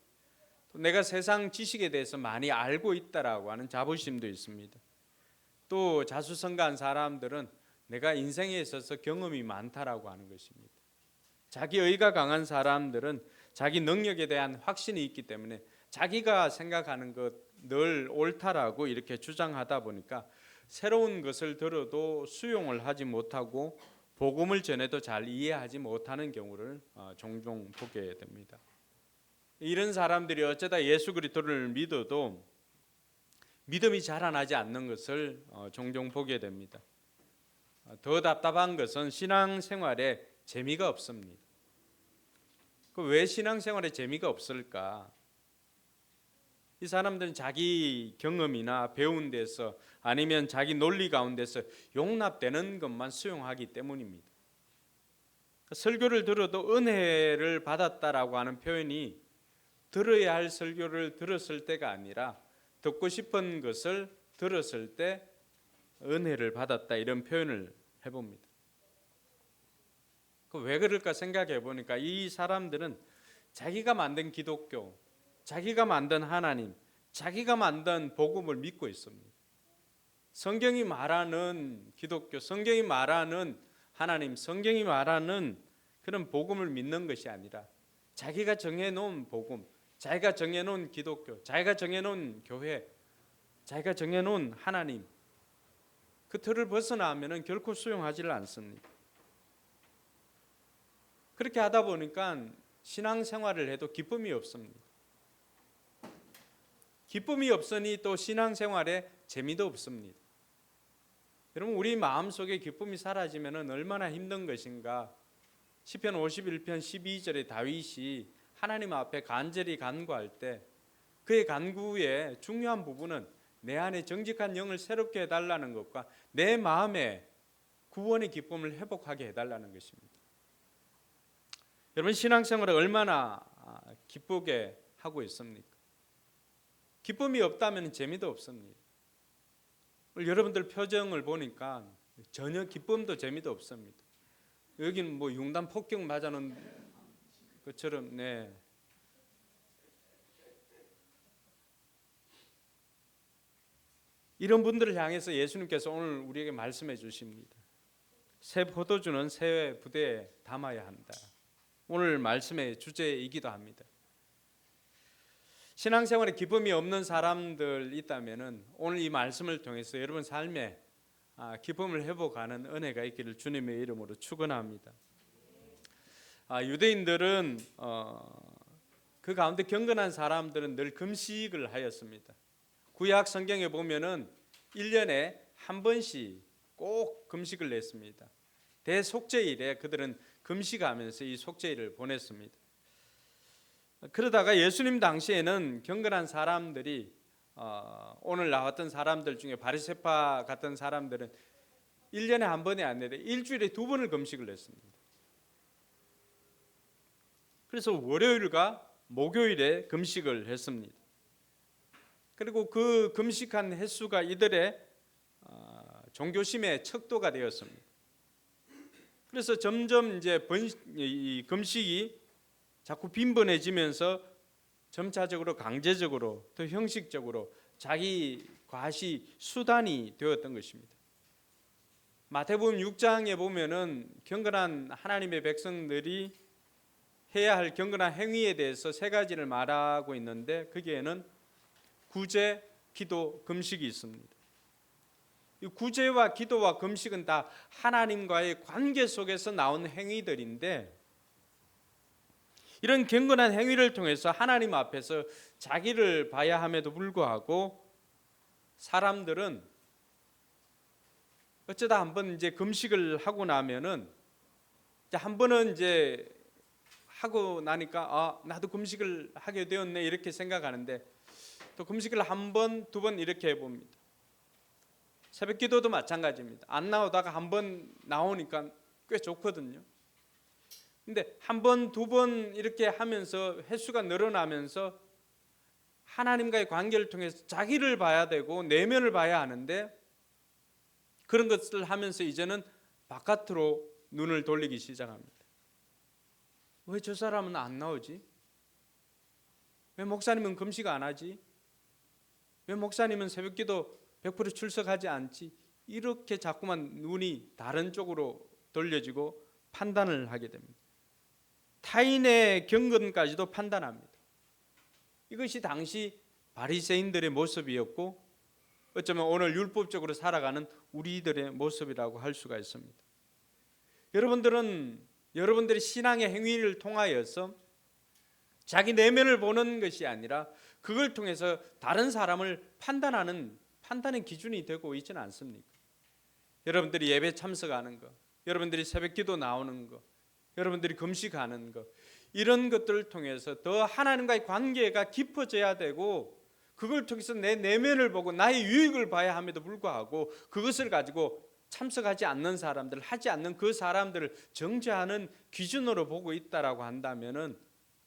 [SPEAKER 3] 또 내가 세상 지식에 대해서 많이 알고 있다라고 하는 자부심도 있습니다. 또 자수성가한 사람들은 내가 인생에 있어서 경험이 많다라고 하는 것입니다. 자기의가 강한 사람들은 자기 능력에 대한 확신이 있기 때문에 자기가 생각하는 것 늘 옳다라고 이렇게 주장하다 보니까 새로운 것을 들어도 수용을 하지 못하고 복음을 전해도 잘 이해하지 못하는 경우를 종종 보게 됩니다. 이런 사람들이 어쩌다 예수 그리스도를 믿어도 믿음이 자라나지 않는 것을 종종 보게 됩니다. 더 답답한 것은 신앙생활에 재미가 없습니다. 왜 신앙생활에 재미가 없을까? 이 사람들은 자기 경험이나 배운 데서 아니면 자기 논리 가운데서 용납되는 것만 수용하기 때문입니다. 설교를 들어도 은혜를 받았다라고 하는 표현이 들어야 할 설교를 들었을 때가 아니라 듣고 싶은 것을 들었을 때 은혜를 받았다, 이런 표현을 해봅니다. 왜 그럴까 생각해 보니까 이 사람들은 자기가 만든 기독교, 자기가 만든 하나님, 자기가 만든 복음을 믿고 있습니다. 성경이 말하는 기독교, 성경이 말하는 하나님, 성경이 말하는 그런 복음을 믿는 것이 아니라 자기가 정해놓은 복음, 자기가 정해놓은 기독교, 자기가 정해놓은 교회, 자기가 정해놓은 하나님, 그 틀을 벗어나면 결코 수용하지를 않습니다. 그렇게 하다 보니까 신앙생활을 해도 기쁨이 없습니다. 기쁨이 없으니 또 신앙생활에 재미도 없습니다. 여러분, 우리 마음속에 기쁨이 사라지면 얼마나 힘든 것인가. 시편 51편 12절에 다윗이 하나님 앞에 간절히 간구할 때 그의 간구의 중요한 부분은 내 안에 정직한 영을 새롭게 해달라는 것과 내 마음에 구원의 기쁨을 회복하게 해달라는 것입니다. 여러분, 신앙생활을 얼마나 기쁘게 하고 있습니까? 기쁨이 없다면 재미도 없습니다. 여러분들 표정을 보니까 전혀 기쁨도 재미도 없습니다. 여기는 뭐 융단 폭격 맞아놓은 것처럼, 네. 이런 분들을 향해서 예수님께서 오늘 우리에게 말씀해 주십니다. 새 포도주는 새 부대에 담아야 한다. 오늘 말씀의 주제이기도 합니다. 신앙생활에 기쁨이 없는 사람들 있다면은 오늘 이 말씀을 통해서 여러분 삶에 기쁨을 회복하는 은혜가 있기를 주님의 이름으로 축원합니다. 유대인들은 그 가운데 경건한 사람들은 늘 금식을 하였습니다. 구약 성경에 보면은 1년에 한 번씩 꼭 금식을 냈습니다. 대속죄일에 그들은 금식하면서 이 속죄일을 보냈습니다. 그러다가 예수님 당시에는 경건한 사람들이 오늘 나왔던 사람들 중에 바리새파 같은 사람들은 1년에 한 번이 아니라 일주일에 2번을 금식을 했습니다. 그래서 월요일과 목요일에 금식을 했습니다. 그리고 그 금식한 횟수가 이들의 종교심의 척도가 되었습니다. 그래서 점점 이제 이 금식이 자꾸 빈번해지면서 점차적으로 강제적으로 또 형식적으로 자기 과시 수단이 되었던 것입니다. 마태복음 6장에 보면은 경건한 하나님의 백성들이 해야 할 경건한 행위에 대해서 3가지를 말하고 있는데 거기에는 구제, 기도, 금식이 있습니다. 이 구제와 기도와 금식은 다 하나님과의 관계 속에서 나온 행위들인데 이런 경건한 행위를 통해서 하나님 앞에서 자기를 봐야 함에도 불구하고 사람들은 어쩌다 한번 이제 금식을 하고 나면은 한 번은 이제 하고 나니까 나도 금식을 하게 되었네 이렇게 생각하는데 또 금식을 한 번, 두 번 이렇게 해봅니다. 새벽 기도도 마찬가지입니다. 안 나오다가 한 번 나오니까 꽤 좋거든요. 근데 한 번, 두 번 이렇게 하면서 횟수가 늘어나면서 하나님과의 관계를 통해서 자기를 봐야 되고 내면을 봐야 하는데 그런 것을 하면서 이제는 바깥으로 눈을 돌리기 시작합니다. 왜 저 사람은 안 나오지? 왜 목사님은 금식 안 하지? 왜 목사님은 새벽기도 100% 출석하지 않지? 이렇게 자꾸만 눈이 다른 쪽으로 돌려지고 판단을 하게 됩니다. 타인의 경건까지도 판단합니다. 이것이 당시 바리새인들의 모습이었고 어쩌면 오늘 율법적으로 살아가는 우리들의 모습이라고 할 수가 있습니다. 여러분들은 여러분들의 신앙의 행위를 통하여서 자기 내면을 보는 것이 아니라 그걸 통해서 다른 사람을 판단하는 판단의 기준이 되고 있지는 않습니까? 여러분들이 예배 참석하는 것, 여러분들이 새벽기도 나오는 것, 여러분들이 금식하는 것, 이런 것들을 통해서 더 하나님과의 관계가 깊어져야 되고 그걸 통해서 내 내면을 보고 나의 유익을 봐야 함에도 불구하고 그것을 가지고 참석하지 않는 사람들, 하지 않는 그 사람들을 정죄하는 기준으로 보고 있다라고 한다면은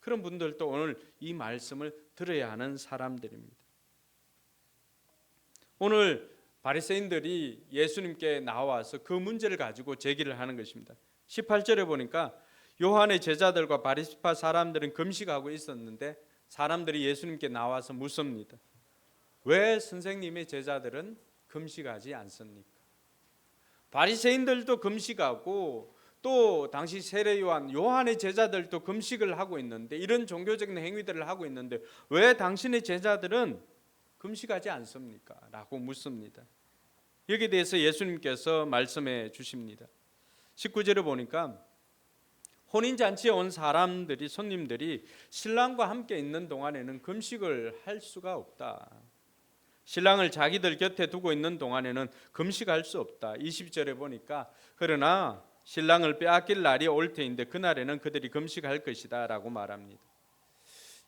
[SPEAKER 3] 그런 분들도 오늘 이 말씀을 들어야 하는 사람들입니다. 오늘 바리새인들이 예수님께 나와서 그 문제를 가지고 제기를 하는 것입니다. 18절에 보니까 요한의 제자들과 바리새파 사람들은 금식하고 있었는데 사람들이 예수님께 나와서 묻습니다. 왜 선생님의 제자들은 금식하지 않습니까? 바리새인들도 금식하고 또 당시 세례 요한의 제자들도 금식을 하고 있는데 이런 종교적인 행위들을 하고 있는데 왜 당신의 제자들은 금식하지 않습니까? 라고 묻습니다. 여기에 대해서 예수님께서 말씀해 주십니다. 19절에 보니까 혼인잔치에 온 사람들이 손님들이 신랑과 함께 있는 동안에는 금식을 할 수가 없다. 신랑을 자기들 곁에 두고 있는 동안에는 금식할 수 없다. 20절에 보니까 그러나 신랑을 빼앗길 날이 올 테인데 그날에는 그들이 금식할 것이다 라고 말합니다.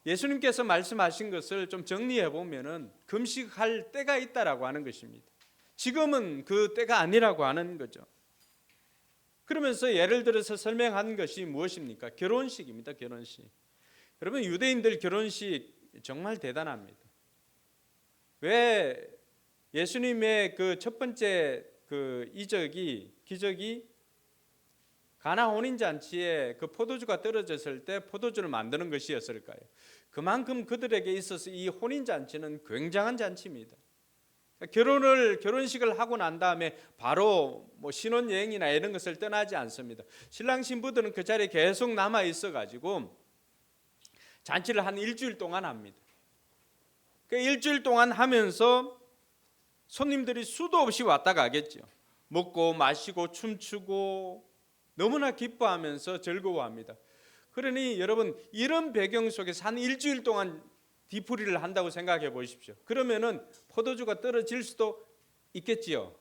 [SPEAKER 3] 예수님께서 말씀하신 것을 좀 정리해 보면은 금식할 때가 있다라고 하는 것입니다. 지금은 그 때가 아니라고 하는 거죠. 그러면서 예를 들어서 설명한 것이 무엇입니까? 결혼식입니다. 결혼식. 여러분 유대인들 결혼식 정말 대단합니다. 왜 예수님의 그 첫 번째 그 기적이 가나 혼인 잔치에 그 포도주가 떨어졌을 때 포도주를 만드는 것이었을까요? 그만큼 그들에게 있어서 이 혼인 잔치는 굉장한 잔치입니다. 결혼식을 하고 난 다음에 바로 뭐 신혼여행이나 이런 것을 떠나지 않습니다. 신랑 신부들은 그 자리에 계속 남아 있어 가지고 잔치를 한 일주일 동안 합니다. 그 일주일 동안 하면서 손님들이 수도 없이 왔다 가겠죠. 먹고 마시고 춤추고 너무나 기뻐하면서 즐거워합니다. 그러니 여러분 이런 배경 속에서 한 일주일 동안 뒤풀이를 한다고 생각해 보십시오. 그러면은 포도주가 떨어질 수도 있겠지요.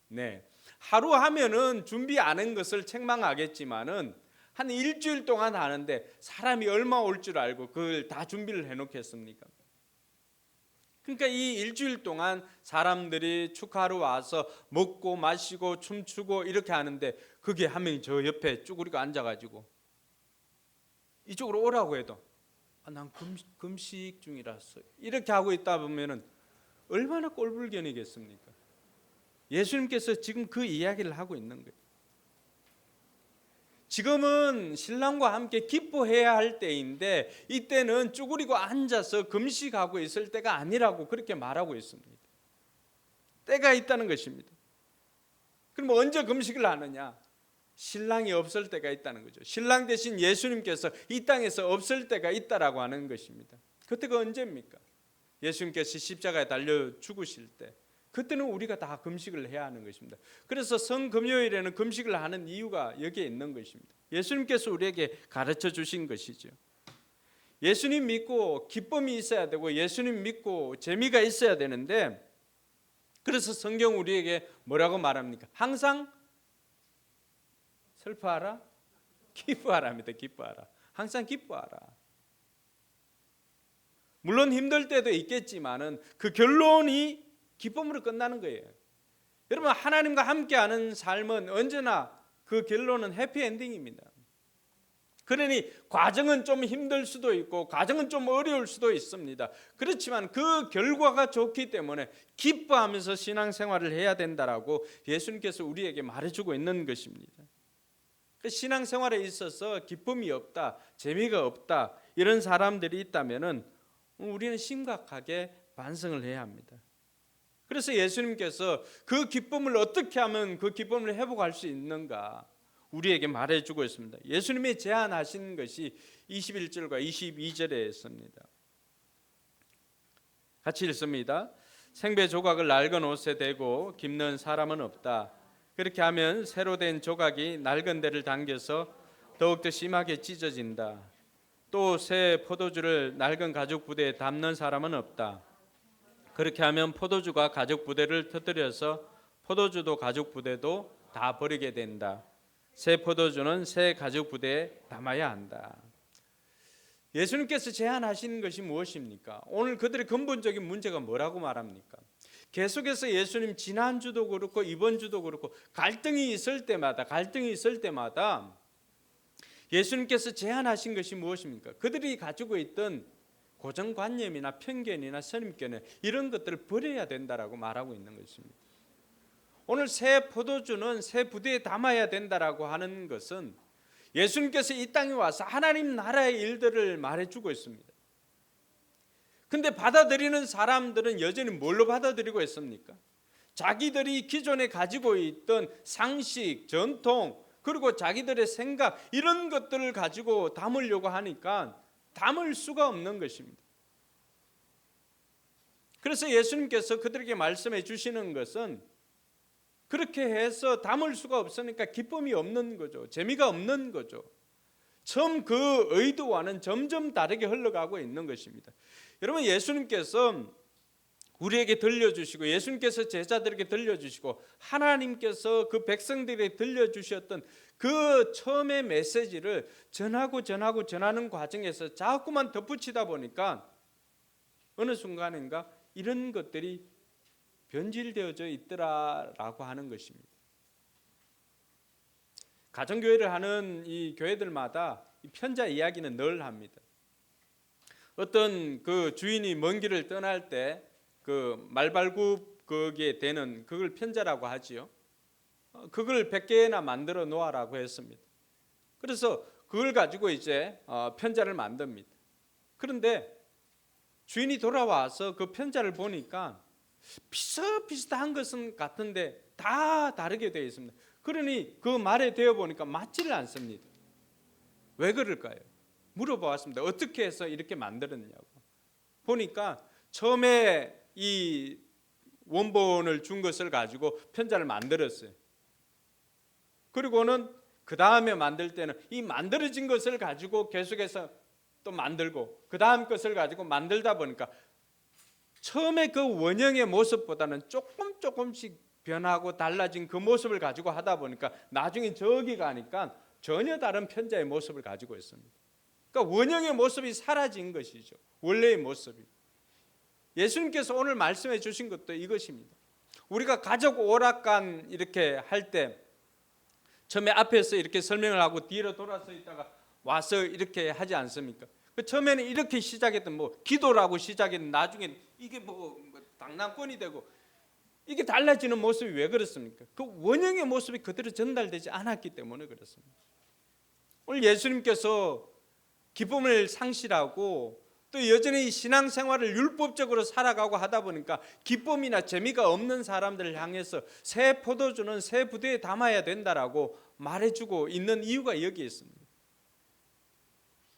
[SPEAKER 3] 네. 하루 하면은 준비 안 한 것을 책망하겠지만은 한 일주일 동안 하는데 사람이 얼마 올 줄 알고 그걸 다 준비를 해 놓겠습니까? 그러니까 이 일주일 동안 사람들이 축하하러 와서 먹고 마시고 춤추고 이렇게 하는데 그게 한 명이 저 옆에 쭈그리고 앉아가지고 이쪽으로 오라고 해도 난 금식 중이라서 이렇게 하고 있다 보면은 얼마나 꼴불견이겠습니까? 예수님께서 지금 그 이야기를 하고 있는 거예요. 지금은 신랑과 함께 기뻐해야 할 때인데 이때는 쭈그리고 앉아서 금식하고 있을 때가 아니라고 그렇게 말하고 있습니다. 때가 있다는 것입니다. 그럼 언제 금식을 하느냐? 신랑이 없을 때가 있다는 거죠. 신랑 대신 예수님께서 이 땅에서 없을 때가 있다라고 하는 것입니다. 그때가 언제입니까? 예수님께서 십자가에 달려 죽으실 때 그때는 우리가 다 금식을 해야 하는 것입니다. 그래서 성금요일에는 금식을 하는 이유가 여기에 있는 것입니다. 예수님께서 우리에게 가르쳐 주신 것이죠. 예수님 믿고 기쁨이 있어야 되고 예수님 믿고 재미가 있어야 되는데 그래서 성경 우리에게 뭐라고 말합니까? 항상 슬퍼하라? 기뻐하랍니다. 기뻐하라. 항상 기뻐하라. 물론 힘들 때도 있겠지만은 그 결론이 기쁨으로 끝나는 거예요. 여러분, 하나님과 함께하는 삶은 언제나 그 결론은 해피엔딩입니다. 그러니 과정은 좀 힘들 수도 있고 과정은 좀 어려울 수도 있습니다. 그렇지만 그 결과가 좋기 때문에 기뻐하면서 신앙생활을 해야 된다라고 예수님께서 우리에게 말해주고 있는 것입니다. 그 신앙생활에 있어서 기쁨이 없다, 재미가 없다 이런 사람들이 있다면은 우리는 심각하게 반성을 해야 합니다. 그래서 예수님께서 그 기쁨을 어떻게 하면 그 기쁨을 회복할 수 있는가 우리에게 말해주고 있습니다. 예수님이 제안하신 것이 21절과 22절에 있습니다. 같이 읽습니다. 생배 조각을 낡은 옷에 대고 깁는 사람은 없다. 그렇게 하면 새로 된 조각이 낡은 데를 당겨서 더욱더 심하게 찢어진다. 또 새 포도주를 낡은 가죽 부대에 담는 사람은 없다. 그렇게 하면 포도주가 가죽 부대를 터뜨려서 포도주도 가죽 부대도 다 버리게 된다. 새 포도주는 새 가죽 부대에 담아야 한다. 예수님께서 제안하신 것이 무엇입니까? 오늘 그들의 근본적인 문제가 뭐라고 말합니까? 계속해서 예수님 지난주도 그렇고 이번 주도 그렇고 갈등이 있을 때마다 예수님께서 제안하신 것이 무엇입니까? 그들이 가지고 있던 고정관념이나 편견이나 선입견 이런 것들을 버려야 된다라고 말하고 있는 것입니다. 오늘 새 포도주는 새 부대에 담아야 된다라고 하는 것은 예수님께서 이 땅에 와서 하나님 나라의 일들을 말해주고 있습니다. 근데 받아들이는 사람들은 여전히 뭘로 받아들이고 있습니까? 자기들이 기존에 가지고 있던 상식, 전통, 그리고 자기들의 생각 이런 것들을 가지고 담으려고 하니까 담을 수가 없는 것입니다. 그래서 예수님께서 그들에게 말씀해 주시는 것은 그렇게 해서 담을 수가 없으니까 기쁨이 없는 거죠. 재미가 없는 거죠. 처음 그 의도와는 점점 다르게 흘러가고 있는 것입니다. 여러분, 예수님께서 우리에게 들려주시고 예수님께서 제자들에게 들려주시고 하나님께서 그 백성들에게 들려주셨던 그 처음의 메시지를 전하는 과정에서 자꾸만 덧붙이다 보니까 어느 순간인가 이런 것들이 변질되어져 있더라라고 하는 것입니다. 가정교회를 하는 이 교회들마다 이 편자 이야기는 늘 합니다. 어떤 그 주인이 먼 길을 떠날 때 그 말발굽 거기에 대는 그걸 편자라고 하지요. 그걸 100개나 만들어 놓아라고 했습니다. 그래서 그걸 가지고 이제 편자를 만듭니다. 그런데 주인이 돌아와서 그 편자를 보니까 비슷비슷한 것은 같은데 다 다르게 되어 있습니다. 그러니 그 말에 되어 보니까 맞지를 않습니다. 왜 그럴까요? 물어보았습니다. 어떻게 해서 이렇게 만들었냐고. 보니까 처음에 이 원본을 준 것을 가지고 편자를 만들었어요. 그리고는 그 다음에 만들 때는 이 만들어진 것을 가지고 계속해서 또 만들고 그 다음 것을 가지고 만들다 보니까 처음에 그 원형의 모습보다는 조금씩 변하고 달라진 그 모습을 가지고 하다 보니까 나중에 저기 가니까 전혀 다른 편자의 모습을 가지고 있습니다. 그러니까 원형의 모습이 사라진 것이죠. 원래의 모습이. 예수님께서 오늘 말씀해 주신 것도 이것입니다. 우리가 가족 오락관 이렇게 할 때 처음에 앞에서 이렇게 설명을 하고 뒤로 돌아서 있다가 와서 이렇게 하지 않습니까? 그 처음에는 이렇게 시작했던 뭐 기도라고 시작했는데 나중에 이게 뭐 당랑권이 되고 이게 달라지는 모습이 왜 그렇습니까? 그 원형의 모습이 그대로 전달되지 않았기 때문에 그렇습니다. 오늘 예수님께서 기쁨을 상실하고 또 여전히 신앙생활을 율법적으로 살아가고 하다 보니까 기쁨이나 재미가 없는 사람들을 향해서 새 포도주는 새 부대에 담아야 된다라고 말해주고 있는 이유가 여기에 있습니다.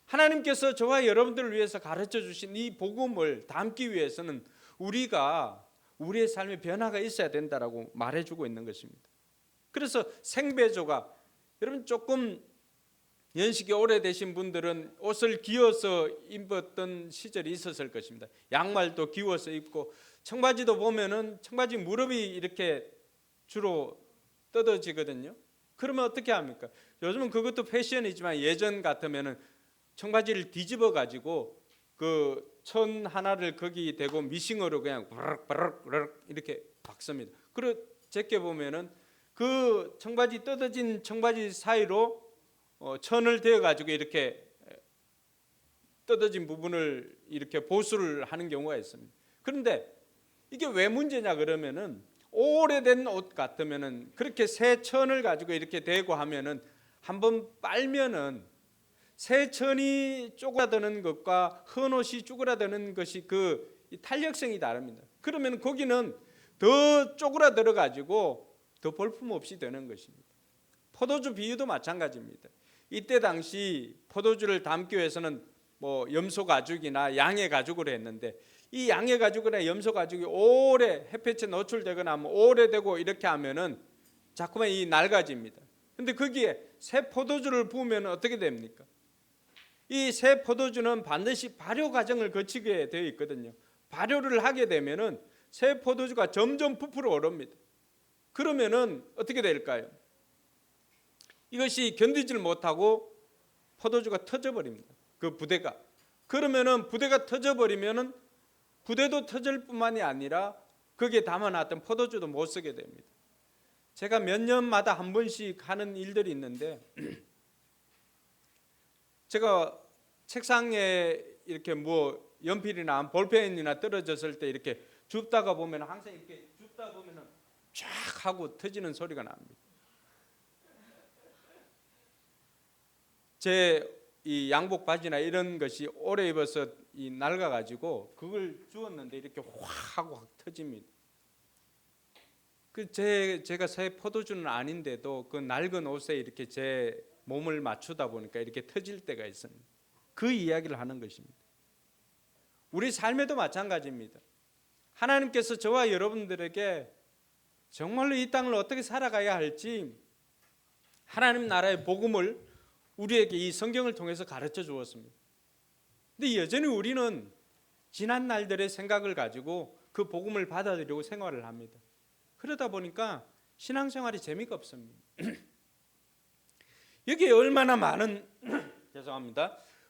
[SPEAKER 3] 하나님께서 저와 여러분들을 위해서 가르쳐 주신 이 복음을 담기 위해서는 우리가 우리의 삶에 변화가 있어야 된다라고 말해주고 있는 것입니다. 그래서 생배조각, 여러분 조금 연식이 오래되신 분들은 옷을 기어서 입었던 시절이 있었을 것입니다. 양말도 기워서 입고 청바지도 보면은 청바지 무릎이 이렇게 주로 뜯어지거든요. 그러면 어떻게 합니까? 요즘은 그것도 패션이지만 예전 같으면은 청바지를 뒤집어 가지고 그 천 하나를 거기 대고 미싱으로 그냥 바르륵 이렇게 박습니다. 그리고 제게 보면은 그 청바지 뜯어진 청바지 사이로 천을 대어 가지고 이렇게 뜯어진 부분을 이렇게 보수를 하는 경우가 있습니다. 그런데 이게 왜 문제냐 그러면은 오래된 옷 같으면은 그렇게 새 천을 가지고 이렇게 대고 하면은 한번 빨면은 새 천이 쪼그라드는 것과 헌 옷이 쪼그라드는 것이 그 탄력성이 다릅니다. 그러면 거기는 더 쪼그라들어 가지고 더 볼품없이 되는 것입니다. 포도주 비유도 마찬가지입니다. 이때 당시 포도주를 담기 위해서는 뭐 염소 가죽이나 양의 가죽으로 했는데 이 양의 가죽이나 염소 가죽이 오래 햇볕에 노출되거나 하면 오래되고 이렇게 하면은 자꾸만 이 낡아집니다. 근데 거기에 새 포도주를 부으면 어떻게 됩니까? 이 새 포도주는 반드시 발효 과정을 거치게 되어 있거든요. 발효를 하게 되면은 새 포도주가 점점 부풀어 오릅니다. 그러면은 어떻게 될까요? 이것이 견디질 못하고 포도주가 터져버립니다. 그 부대가. 그러면은 부대가 터져버리면은 부대도 터질 뿐만이 아니라 거기에 담아놨던 포도주도 못 쓰게 됩니다. 제가 몇 년마다 한 번씩 하는 일들이 있는데 제가 책상에 이렇게 뭐 연필이나 볼펜이나 떨어졌을 때 이렇게 줍다가 보면 항상 이렇게 줍다 보면은 쫙 하고 터지는 소리가 납니다. 제 이 양복 바지나 이런 것이 오래 입어서 이 낡아가지고 그걸 주웠는데 이렇게 확 하고 확 터집니다. 제가 새 포도주는 아닌데도 그 낡은 옷에 이렇게 제 몸을 맞추다 보니까 이렇게 터질 때가 있습니다. 그 이야기를 하는 것입니다. 우리 삶에도 마찬가지입니다. 하나님께서 저와 여러분들에게 정말로 이 땅을 어떻게 살아가야 할지 하나님 나라의 복음을 우리에게 이 성경을 통해서 가르쳐 주었습니다. 근데 여전히 우리는 지난 날들의 생각을 가지고 그 복음을 받아들이고 생활을 합니다. 그러다 보니까 신앙생활이 재미가 없습니다. 여기에 얼마나 많은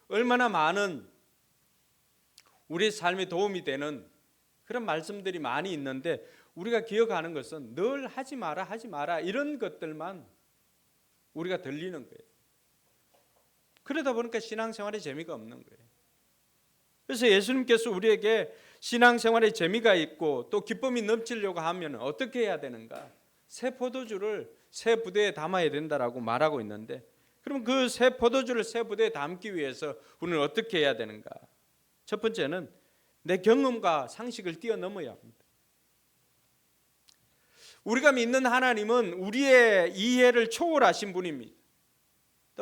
[SPEAKER 3] 얼마나 많은 우리 삶에 도움이 되는 그런 말씀들이 많이 있는데 우리가 기억하는 것은 늘 하지 마라 이런 것들만 우리가 들리는 거예요. 그러다 보니까 신앙생활에 재미가 없는 거예요. 그래서 예수님께서 우리에게 신앙생활에 재미가 있고 또 기쁨이 넘치려고 하면 어떻게 해야 되는가? 새 포도주를 새 부대에 담아야 된다라고 말하고 있는데 그럼 그 새 포도주를 새 부대에 담기 위해서 우리는 어떻게 해야 되는가? 첫 번째는 내 경험과 상식을 뛰어넘어야 합니다. 우리가 믿는 하나님은 우리의 이해를 초월하신 분입니다.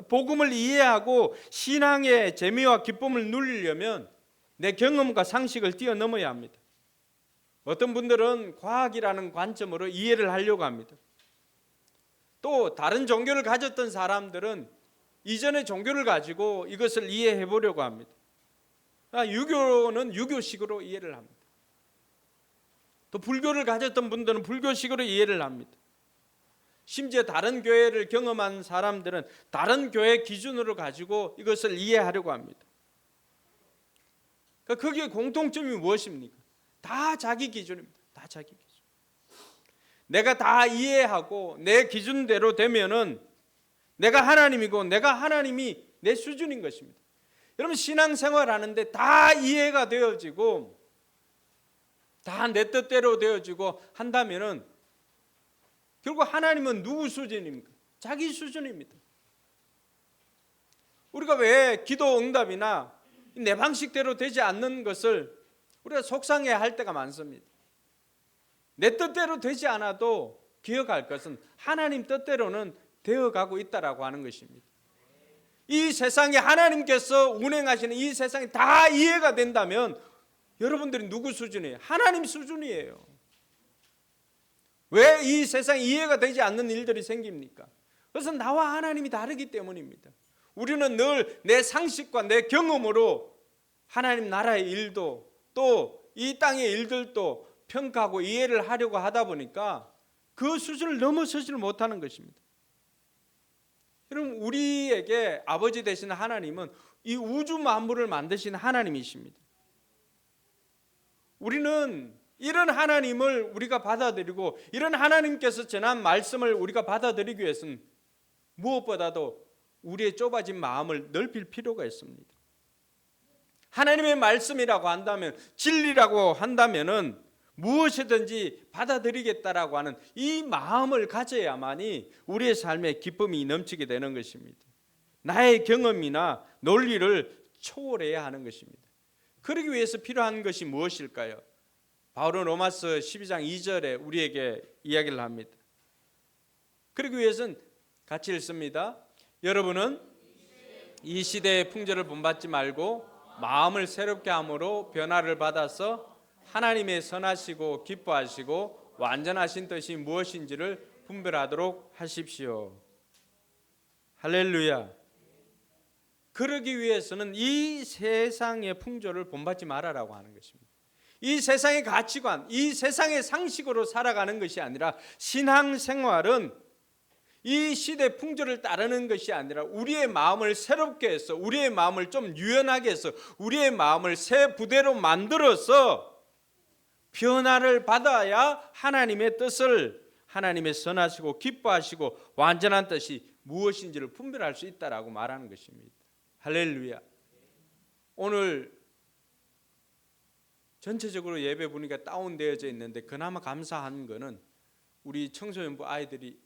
[SPEAKER 3] 복음을 이해하고 신앙의 재미와 기쁨을 누리려면 내 경험과 상식을 뛰어넘어야 합니다. 어떤 분들은 과학이라는 관점으로 이해를 하려고 합니다. 또 다른 종교를 가졌던 사람들은 이전의 종교를 가지고 이것을 이해해 보려고 합니다. 유교는 유교식으로 이해를 합니다. 또 불교를 가졌던 분들은 불교식으로 이해를 합니다. 심지어 다른 교회를 경험한 사람들은 다른 교회 기준으로 가지고 이것을 이해하려고 합니다. 그러니까 거기에 공통점이 무엇입니까? 다 자기 기준입니다. 다 자기 기준. 내가 다 이해하고 내 기준대로 되면은 내가 하나님이고 내가 하나님이 내 수준인 것입니다. 여러분 신앙생활 하는데 다 이해가 되어지고 다 내 뜻대로 되어지고 한다면은 결국 하나님은 누구 수준입니까? 자기 수준입니다. 우리가 왜 기도 응답이나 내 방식대로 되지 않는 것을 우리가 속상해할 때가 많습니다. 내 뜻대로 되지 않아도 기억할 것은 하나님 뜻대로는 되어가고 있다라고 하는 것입니다. 이 세상에 하나님께서 운행하시는 이 세상이 다 이해가 된다면 여러분들이 누구 수준이에요? 하나님 수준이에요. 왜 이 세상에 이해가 되지 않는 일들이 생깁니까? 그것은 나와 하나님이 다르기 때문입니다. 우리는 늘 내 상식과 내 경험으로 하나님 나라의 일도 또 이 땅의 일들도 평가하고 이해를 하려고 하다 보니까 그 수준을 넘어서지를 못하는 것입니다. 여러분, 우리에게 아버지 되신 하나님은 이 우주 만물을 만드신 하나님이십니다. 우리는 이런 하나님을 우리가 받아들이고 이런 하나님께서 전한 말씀을 우리가 받아들이기 위해서는 무엇보다도 우리의 좁아진 마음을 넓힐 필요가 있습니다. 하나님의 말씀이라고 한다면, 진리라고 한다면은 무엇이든지 받아들이겠다라고 하는 이 마음을 가져야만이 우리의 삶에 기쁨이 넘치게 되는 것입니다. 나의 경험이나 논리를 초월해야 하는 것입니다. 그러기 위해서 필요한 것이 무엇일까요? 바울은 로마서 12장 2절에 우리에게 이야기를 합니다. 그러기 위해서는 같이 읽습니다. 여러분은 이 시대의 풍조를 본받지 말고 마음을 새롭게 함으로 변화를 받아서 하나님의 선하시고 기뻐하시고 완전하신 뜻이 무엇인지를 분별하도록 하십시오. 할렐루야. 그러기 위해서는 이 세상의 풍조를 본받지 말아라고 하는 것입니다. 이 세상의 가치관, 이 세상의 상식으로 살아가는 것이 아니라 신앙생활은 이 시대 풍조를 따르는 것이 아니라 우리의 마음을 새롭게 해서, 우리의 마음을 좀 유연하게 해서, 우리의 마음을 새 부대로 만들어서 변화를 받아야 하나님의 뜻을, 하나님의 선하시고 기뻐하시고 완전한 뜻이 무엇인지를 분별할 수 있다라고 말하는 것입니다. 할렐루야. 오늘 전체적으로 예배 분위기가 다운되어져 있는데 그나마 감사한 거는 우리 청소년부 아이들이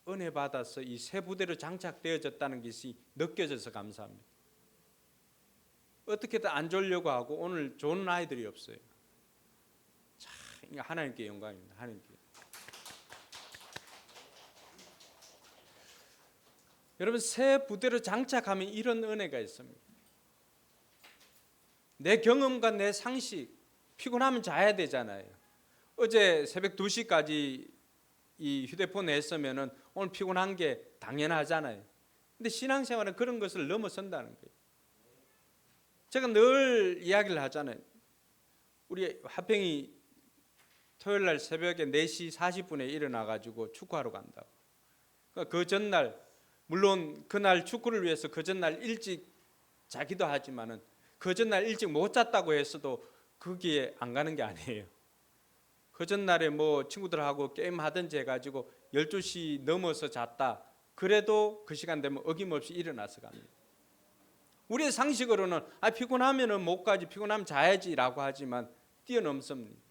[SPEAKER 3] 은혜 받아서 이 새 부대로 장착되어졌다는 것이 느껴져서 감사합니다. 어떻게든 안 졸려고 하고 오늘 좋은 아이들이 없어요. 참 하나님께 영광입니다. 하나님께. 여러분, 새 부대로 장착하면 이런 은혜가 있습니다. 내 경험과 내 상식, 피곤하면 자야 되잖아요. 어제 새벽 2시까지 이 휴대폰에 했으면은 오늘 피곤한 게 당연하잖아요. 근데 신앙생활은 그런 것을 넘어선다는 거예요. 제가 늘 이야기를 하잖아요. 우리 화평이 토요일 날 새벽에 4시 40분에 일어나 가지고 축구하러 간다고. 그러니까 그 전날, 물론 그날 축구를 위해서 그 전날 일찍 자기도 하지만은 그 전날 일찍 못 잤다고 했어도 거기에 안 가는 게 아니에요. 그 전날에 뭐 친구들하고 게임 하든지 해가지고 12시 넘어서 잤다. 그래도 그 시간 되면 어김없이 일어나서 갑니다. 우리의 상식으로는 피곤하면은 못 가지, 피곤하면 자야지라고 하지만 뛰어넘습니다.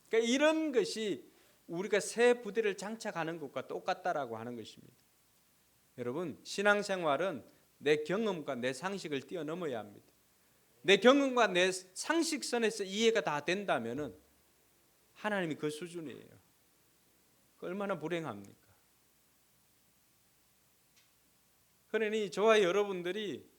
[SPEAKER 3] 그러니까 이런 것이 우리가 새 부대를 장착하는 것과 똑같다라고 하는 것입니다. 여러분, 신앙생활은 내 경험과 내 상식을 뛰어넘어야 합니다. 내 경험과 내 상식선에서 이해가 다 된다면은 하나님이 그 수준이에요. 얼마나 불행합니까? 그러니 저와 여러분들이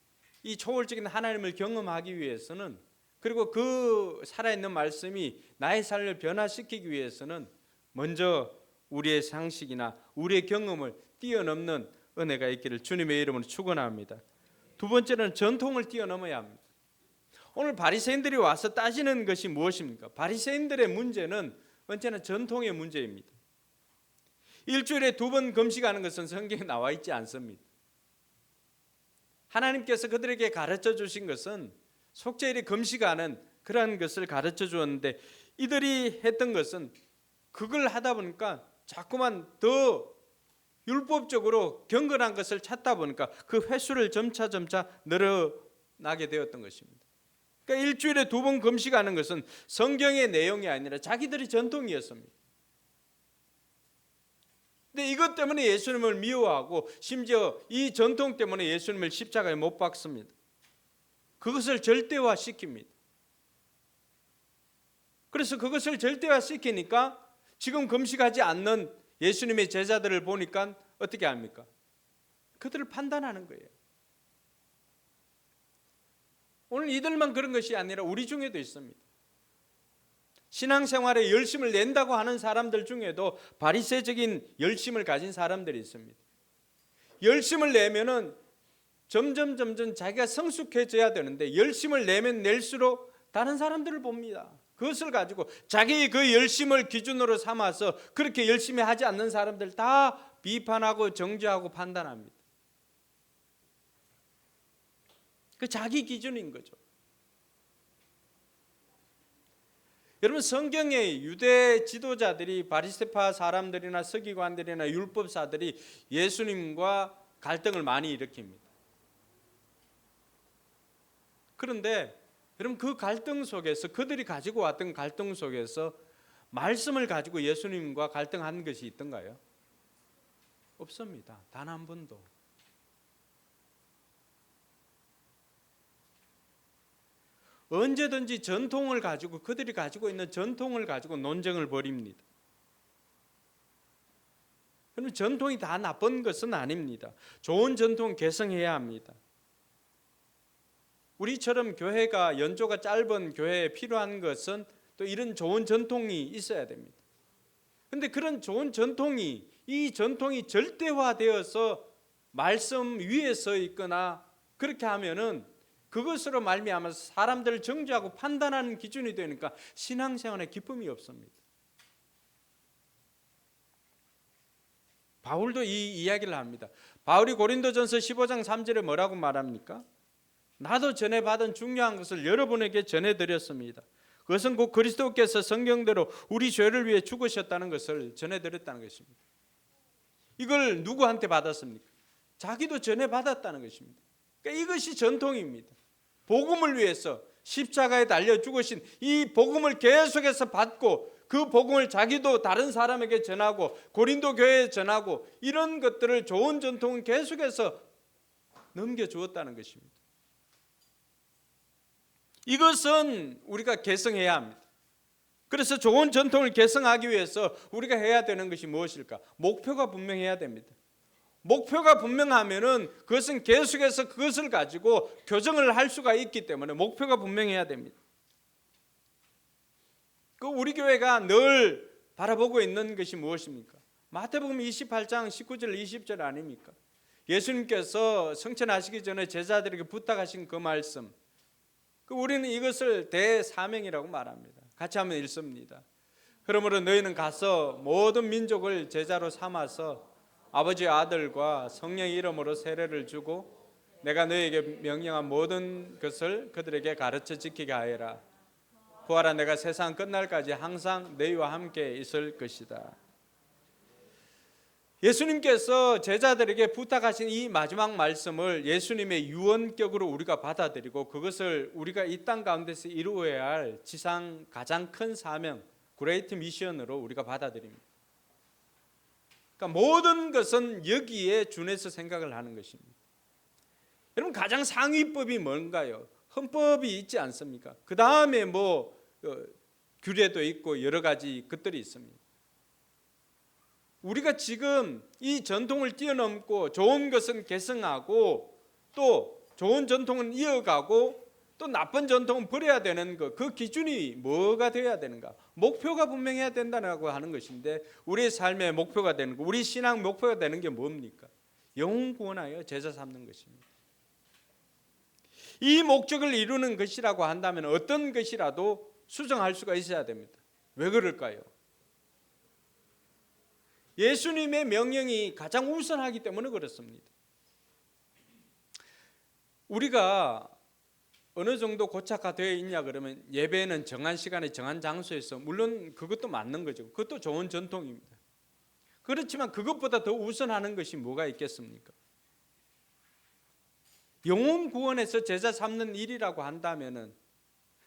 [SPEAKER 3] 이 초월적인 하나님을 경험하기 위해서는, 그리고 그 살아있는 말씀이 나의 삶을 변화시키기 위해서는 먼저 우리의 상식이나 우리의 경험을 뛰어넘는 은혜가 있기를 주님의 이름으로 축원합니다. 두 번째는 전통을 뛰어넘어야 합니다. 오늘 바리새인들이 와서 따지는 것이 무엇입니까? 바리새인들의 문제는 언제나 전통의 문제입니다. 일주일에 2번 금식하는 것은 성경에 나와 있지 않습니다. 하나님께서 그들에게 가르쳐 주신 것은 속죄일에 금식하는 그러한 것을 가르쳐 주었는데, 이들이 했던 것은 그걸 하다 보니까 자꾸만 더 율법적으로 경건한 것을 찾다 보니까 그 횟수를 점차 늘어나게 되었던 것입니다. 그러니까 일주일에 2번 금식하는 것은 성경의 내용이 아니라 자기들의 전통이었습니다. 근데 이것 때문에 예수님을 미워하고 심지어 이 전통 때문에 예수님을 십자가에 못 박습니다. 그것을 절대화시킵니다. 그래서 그것을 절대화시키니까 지금 금식하지 않는 예수님의 제자들을 보니까 어떻게 합니까? 그들을 판단하는 거예요. 오늘 이들만 그런 것이 아니라 우리 중에도 있습니다. 신앙생활에 열심을 낸다고 하는 사람들 중에도 바리새적인 열심을 가진 사람들이 있습니다. 열심을 내면은 점점 자기가 성숙해져야 되는데 열심을 내면 낼수록 다른 사람들을 봅니다. 그것을 가지고 자기의 그 열심을 기준으로 삼아서 그렇게 열심히 하지 않는 사람들 다 비판하고 정죄하고 판단합니다. 그 자기 기준인 거죠. 여러분, 성경의 유대 지도자들이 바리새파 사람들이나 서기관들이나 율법사들이 예수님과 갈등을 많이 일으킵니다. 그런데 여러분, 그 갈등 속에서, 그들이 가지고 왔던 갈등 속에서 말씀을 가지고 예수님과 갈등한 것이 있던가요? 없습니다. 단 한 번도. 언제든지 전통을 가지고, 그들이 가지고 있는 전통을 가지고 논쟁을 벌입니다. 그럼 전통이 다 나쁜 것은 아닙니다. 좋은 전통 개성해야 합니다. 우리처럼 교회가 연조가 짧은 교회에 필요한 것은 또 이런 좋은 전통이 있어야 됩니다. 그런데 그런 좋은 전통이, 이 전통이 절대화되어서 말씀 위에 서 있거나 그렇게 하면은 그것으로 말미암아서 사람들을 정죄하고 판단하는 기준이 되니까 신앙생활에 기쁨이 없습니다. 바울도 이 이야기를 합니다. 바울이 고린도전서 15장 3절에 뭐라고 말합니까? 나도 전해받은 중요한 것을 여러분에게 전해드렸습니다. 그것은 곧 그리스도께서 성경대로 우리 죄를 위해 죽으셨다는 것을 전해드렸다는 것입니다. 이걸 누구한테 받았습니까? 자기도 전해받았다는 것입니다. 그러니까 이것이 전통입니다. 복음을 위해서 십자가에 달려 죽으신 이 복음을 계속해서 받고 그 복음을 자기도 다른 사람에게 전하고 고린도 교회에 전하고 이런 것들을 좋은 전통은 계속해서 넘겨주었다는 것입니다. 이것은 우리가 개성해야 합니다. 그래서 좋은 전통을 개성하기 위해서 우리가 해야 되는 것이 무엇일까? 목표가 분명해야 됩니다. 목표가 분명하면은 그것은 계속해서 그것을 가지고 교정을 할 수가 있기 때문에 목표가 분명해야 됩니다. 그 우리 교회가 늘 바라보고 있는 것이 무엇입니까? 마태복음 28장 19절 20절 아닙니까? 예수님께서 성천하시기 전에 제자들에게 부탁하신 그 말씀, 우리는 이것을 대사명이라고 말합니다. 같이 한번 읽습니다. 그러므로 너희는 가서 모든 민족을 제자로 삼아서 아버지 아들과 성령의 이름으로 세례를 주고 내가 너희에게 명령한 모든 것을 그들에게 가르쳐 지키게 하여라. 부활아, 내가 세상 끝날까지 항상 너희와 함께 있을 것이다. 예수님께서 제자들에게 부탁하신 이 마지막 말씀을 예수님의 유언격으로 우리가 받아들이고 그것을 우리가 이 땅 가운데서 이루어야 할 지상 가장 큰 사명, 그레이트 미션으로 우리가 받아들입니다. 그러니까 모든 것은 여기에 준해서 생각을 하는 것입니다. 여러분, 가장 상위법이 뭔가요? 헌법이 있지 않습니까? 그 다음에 규례도 있고 여러 가지 것들이 있습니다. 우리가 지금 이 전통을 뛰어넘고 좋은 것은 개성하고 또 좋은 전통은 이어가고 또 나쁜 전통은 버려야 되는 것, 그 기준이 뭐가 되어야 되는가? 목표가 분명해야 된다고 하는 것인데 우리의 삶의 목표가 되는 것, 우리 신앙 목표가 되는 게 뭡니까? 영혼 구원하여 제자 삼는 것입니다. 이 목적을 이루는 것이라고 한다면 어떤 것이라도 수정할 수가 있어야 됩니다. 왜 그럴까요? 예수님의 명령이 가장 우선하기 때문에 그렇습니다. 우리가 어느 정도 고착화되어 있냐 그러면 예배는 정한 시간에 정한 장소에서, 물론 그것도 맞는 거죠. 그것도 좋은 전통입니다. 그렇지만 그것보다 더 우선하는 것이 뭐가 있겠습니까? 영혼 구원에서 제자 삼는 일이라고 한다면은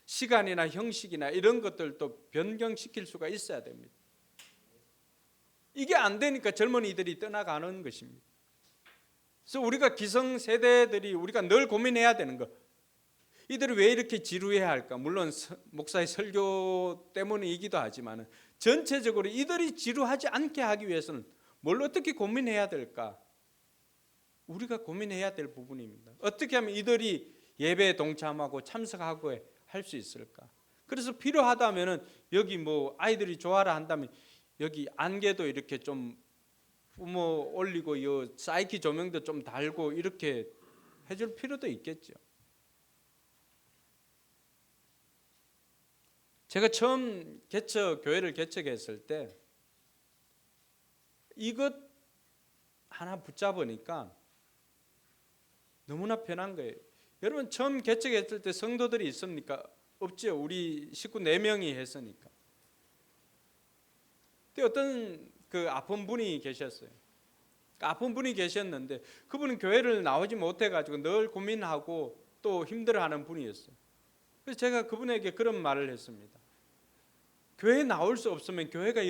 [SPEAKER 3] 시간이나 형식이나 이런 것들도 변경시킬 수가 있어야 됩니다. 이게 안 되니까 젊은이들이 떠나가는 것입니다. 그래서 우리가 기성세대들이 우리가 늘 고민해야 되는 것, 이들이 왜 이렇게 지루해야 할까? 물론 목사의 설교 때문이기도 하지만 전체적으로 이들이 지루하지 않게 하기 위해서는 뭘 어떻게 고민해야 될까? 우리가 고민해야 될 부분입니다. 어떻게 하면 이들이 예배에 동참하고 참석하고 할 수 있을까? 그래서 필요하다면은 여기 아이들이 좋아라 한다면 여기 안개도 이렇게 좀 올리고 이 사이키 조명도 좀 달고 이렇게 해줄 필요도 있겠죠. 제가 처음 교회를 개척했을 때 이것 하나 붙잡으니까 너무나 편한 거예요. 여러분 처음 개척했을 때 성도들이 있습니까? 없죠. 우리 식구 4명이 했으니까. 근데 어떤 그 아픈 분이 계셨어요. 아픈 분이 계셨는데 그분은 교회를 나오지 못해가지고 늘 고민하고 또 힘들어하는 분이었어요. 그래서 제가 그분에게 그런 말을 했습니다. 교회에 나올 수 없으면 교회가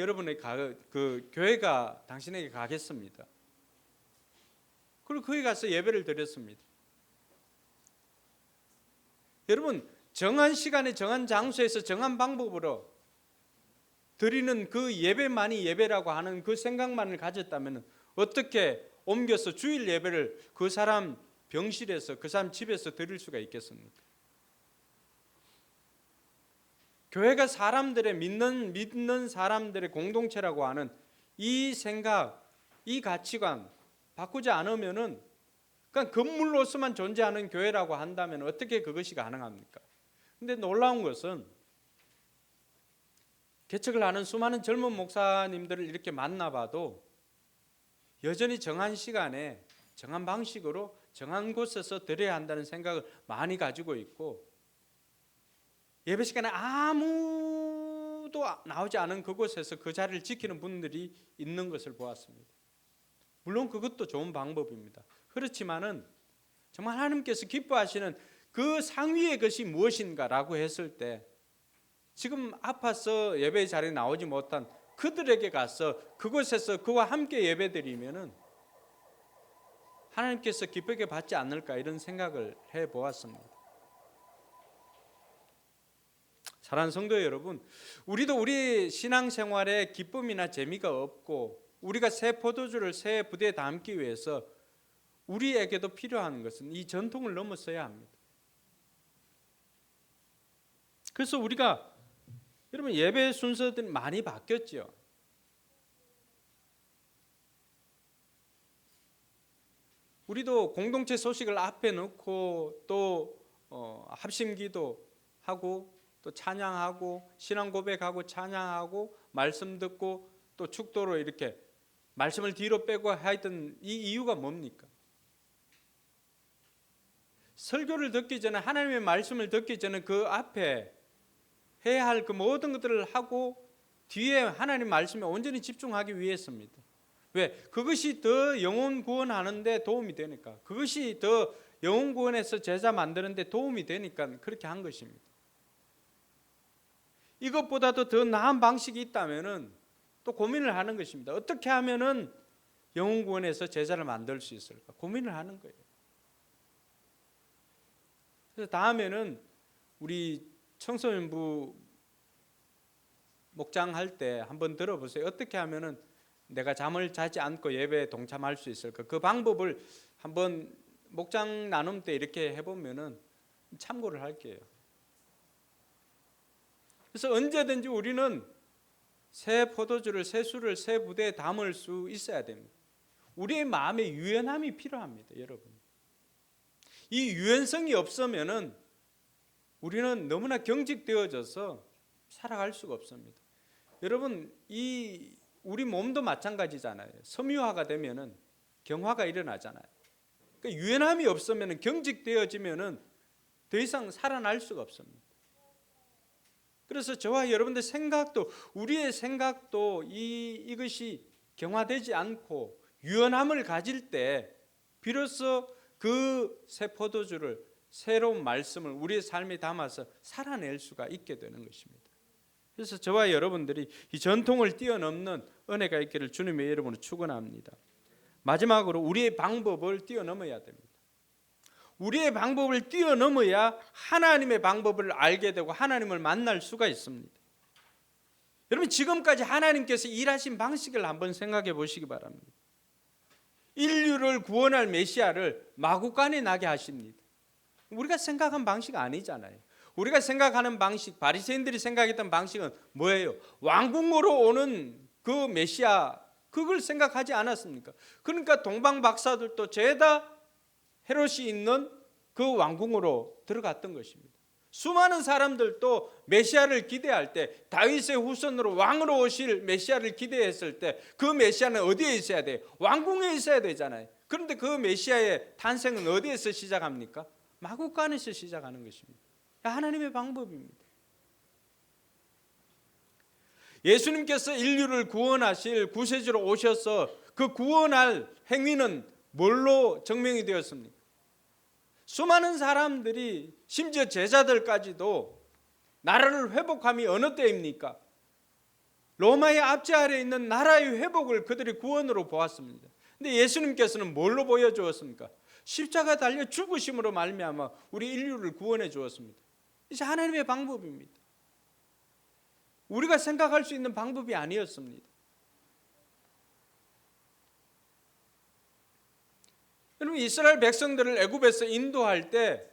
[SPEAKER 3] 교회가 당신에게 가겠습니다. 그리고 거기 가서 예배를 드렸습니다. 여러분 정한 시간에 정한 장소에서 정한 방법으로 드리는 그 예배만이 예배라고 하는 그 생각만을 가졌다면 어떻게 옮겨서 주일 예배를 그 사람 병실에서 그 사람 집에서 드릴 수가 있겠습니까? 교회가 사람들의 믿는 사람들의 공동체라고 하는 이 생각, 이 가치관 바꾸지 않으면은 그냥 건물로서만 존재하는 교회라고 한다면 어떻게 그것이 가능합니까? 근데 놀라운 것은 개척을 하는 수많은 젊은 목사님들을 이렇게 만나봐도 여전히 정한 시간에 정한 방식으로 정한 곳에서 드려야 한다는 생각을 많이 가지고 있고 예배 시간에 아무도 나오지 않은 그곳에서 그 자리를 지키는 분들이 있는 것을 보았습니다. 물론 그것도 좋은 방법입니다. 그렇지만은 정말 하나님께서 기뻐하시는 그 상위의 것이 무엇인가라고 했을 때 지금 아파서 예배 자리에 나오지 못한 그들에게 가서 그곳에서 그와 함께 예배드리면은 하나님께서 기쁘게 받지 않을까 이런 생각을 해보았습니다. 사랑하는 성도 여러분, 우리도 우리 신앙생활에 기쁨이나 재미가 없고 우리가 새 포도주를 새 부대에 담기 위해서 우리에게도 필요한 것은 이 전통을 넘어서야 합니다. 그래서 우리가 여러분 예배 순서들이 많이 바뀌었죠. 우리도 공동체 소식을 앞에 놓고 또 합심기도 하고 또 찬양하고 신앙 고백하고 찬양하고 말씀 듣고 또 축도로 이렇게 말씀을 뒤로 빼고 하였던 이 이유가 뭡니까? 설교를 듣기 전에 하나님의 말씀을 듣기 전에 그 앞에 해야 할 그 모든 것들을 하고 뒤에 하나님 말씀에 온전히 집중하기 위해서입니다. 왜? 그것이 더 영혼 구원하는 데 도움이 되니까. 그것이 더 영혼 구원에서 제자 만드는 데 도움이 되니까 그렇게 한 것입니다. 이것보다도 더 나은 방식이 있다면은 또 고민을 하는 것입니다. 어떻게 하면은 영혼 구원에서 제자를 만들 수 있을까? 고민을 하는 거예요. 그래서 다음에는 우리 청소년부 목장할 때 한번 들어보세요. 어떻게 하면은 내가 잠을 자지 않고 예배에 동참할 수 있을까? 그 방법을 한번 목장 나눔 때 이렇게 해보면은 참고를 할게요. 그래서 언제든지 우리는 새 포도주를 새 술을 새 부대에 담을 수 있어야 됩니다. 우리의 마음에 유연함이 필요합니다, 여러분. 이 유연성이 없으면은 우리는 너무나 경직되어져서 살아갈 수가 없습니다. 여러분, 우리 몸도 마찬가지잖아요. 섬유화가 되면은 경화가 일어나잖아요. 그러니까 유연함이 없으면은 경직되어지면은 더 이상 살아날 수가 없습니다. 그래서 저와 여러분들 생각도 우리의 생각도 이것이 경화되지 않고 유연함을 가질 때 비로소 그 새 포도주를 새로운 말씀을 우리의 삶에 담아서 살아낼 수가 있게 되는 것입니다. 그래서 저와 여러분들이 이 전통을 뛰어넘는 은혜가 있기를 주님의 이름으로 축원합니다. 마지막으로 우리의 방법을 뛰어넘어야 됩니다. 우리의 방법을 뛰어넘어야 하나님의 방법을 알게 되고 하나님을 만날 수가 있습니다. 여러분 지금까지 하나님께서 일하신 방식을 한번 생각해 보시기 바랍니다. 인류를 구원할 메시아를 마구간에 나게 하십니다. 우리가 생각한 방식 아니잖아요. 우리가 생각하는 방식, 바리새인들이 생각했던 방식은 뭐예요? 왕궁으로 오는 그 메시아, 그걸 생각하지 않았습니까? 그러니까 동방 박사들도 죄다 헤롯이 있는 그 왕궁으로 들어갔던 것입니다. 수많은 사람들도 메시아를 기대할 때 다윗의 후손으로 왕으로 오실 메시아를 기대했을 때 그 메시아는 어디에 있어야 돼요? 왕궁에 있어야 되잖아요. 그런데 그 메시아의 탄생은 어디에서 시작합니까? 마구간에서 시작하는 것입니다. 하나님의 방법입니다. 예수님께서 인류를 구원하실 구세주로 오셔서 그 구원할 행위는 뭘로 증명이 되었습니까? 수많은 사람들이 심지어 제자들까지도 나라를 회복함이 어느 때입니까? 로마의 압제 아래에 있는 나라의 회복을 그들이 구원으로 보았습니다. 근데 예수님께서는 뭘로 보여주었습니까? 십자가 달려 죽으심으로 말미암아 우리 인류를 구원해 주었습니다. 이제 하나님의 방법입니다. 우리가 생각할 수 있는 방법이 아니었습니다. 여러분, 이스라엘 백성들을 애굽에서 인도할 때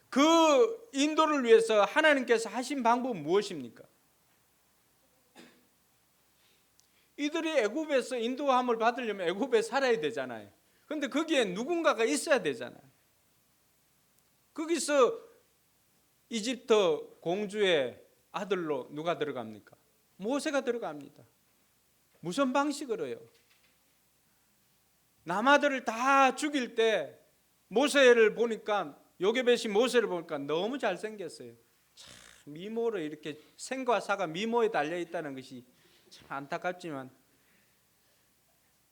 [SPEAKER 3] 그 인도를 위해서 하나님께서 하신 방법은 무엇입니까? 이들이 애굽에서 인도함을 받으려면 애굽에 살아야 되잖아요. 그런데 거기에 누군가가 있어야 되잖아요. 거기서 이집트 공주의 아들로 누가 들어갑니까? 모세가 들어갑니다. 무슨 방식으로요? 남아들을 다 죽일 때 모세를 보니까, 요게벳이 모세를 보니까 너무 잘생겼어요. 참 미모로 이렇게 생과 사가 미모에 달려 있다는 것이 참 안타깝지만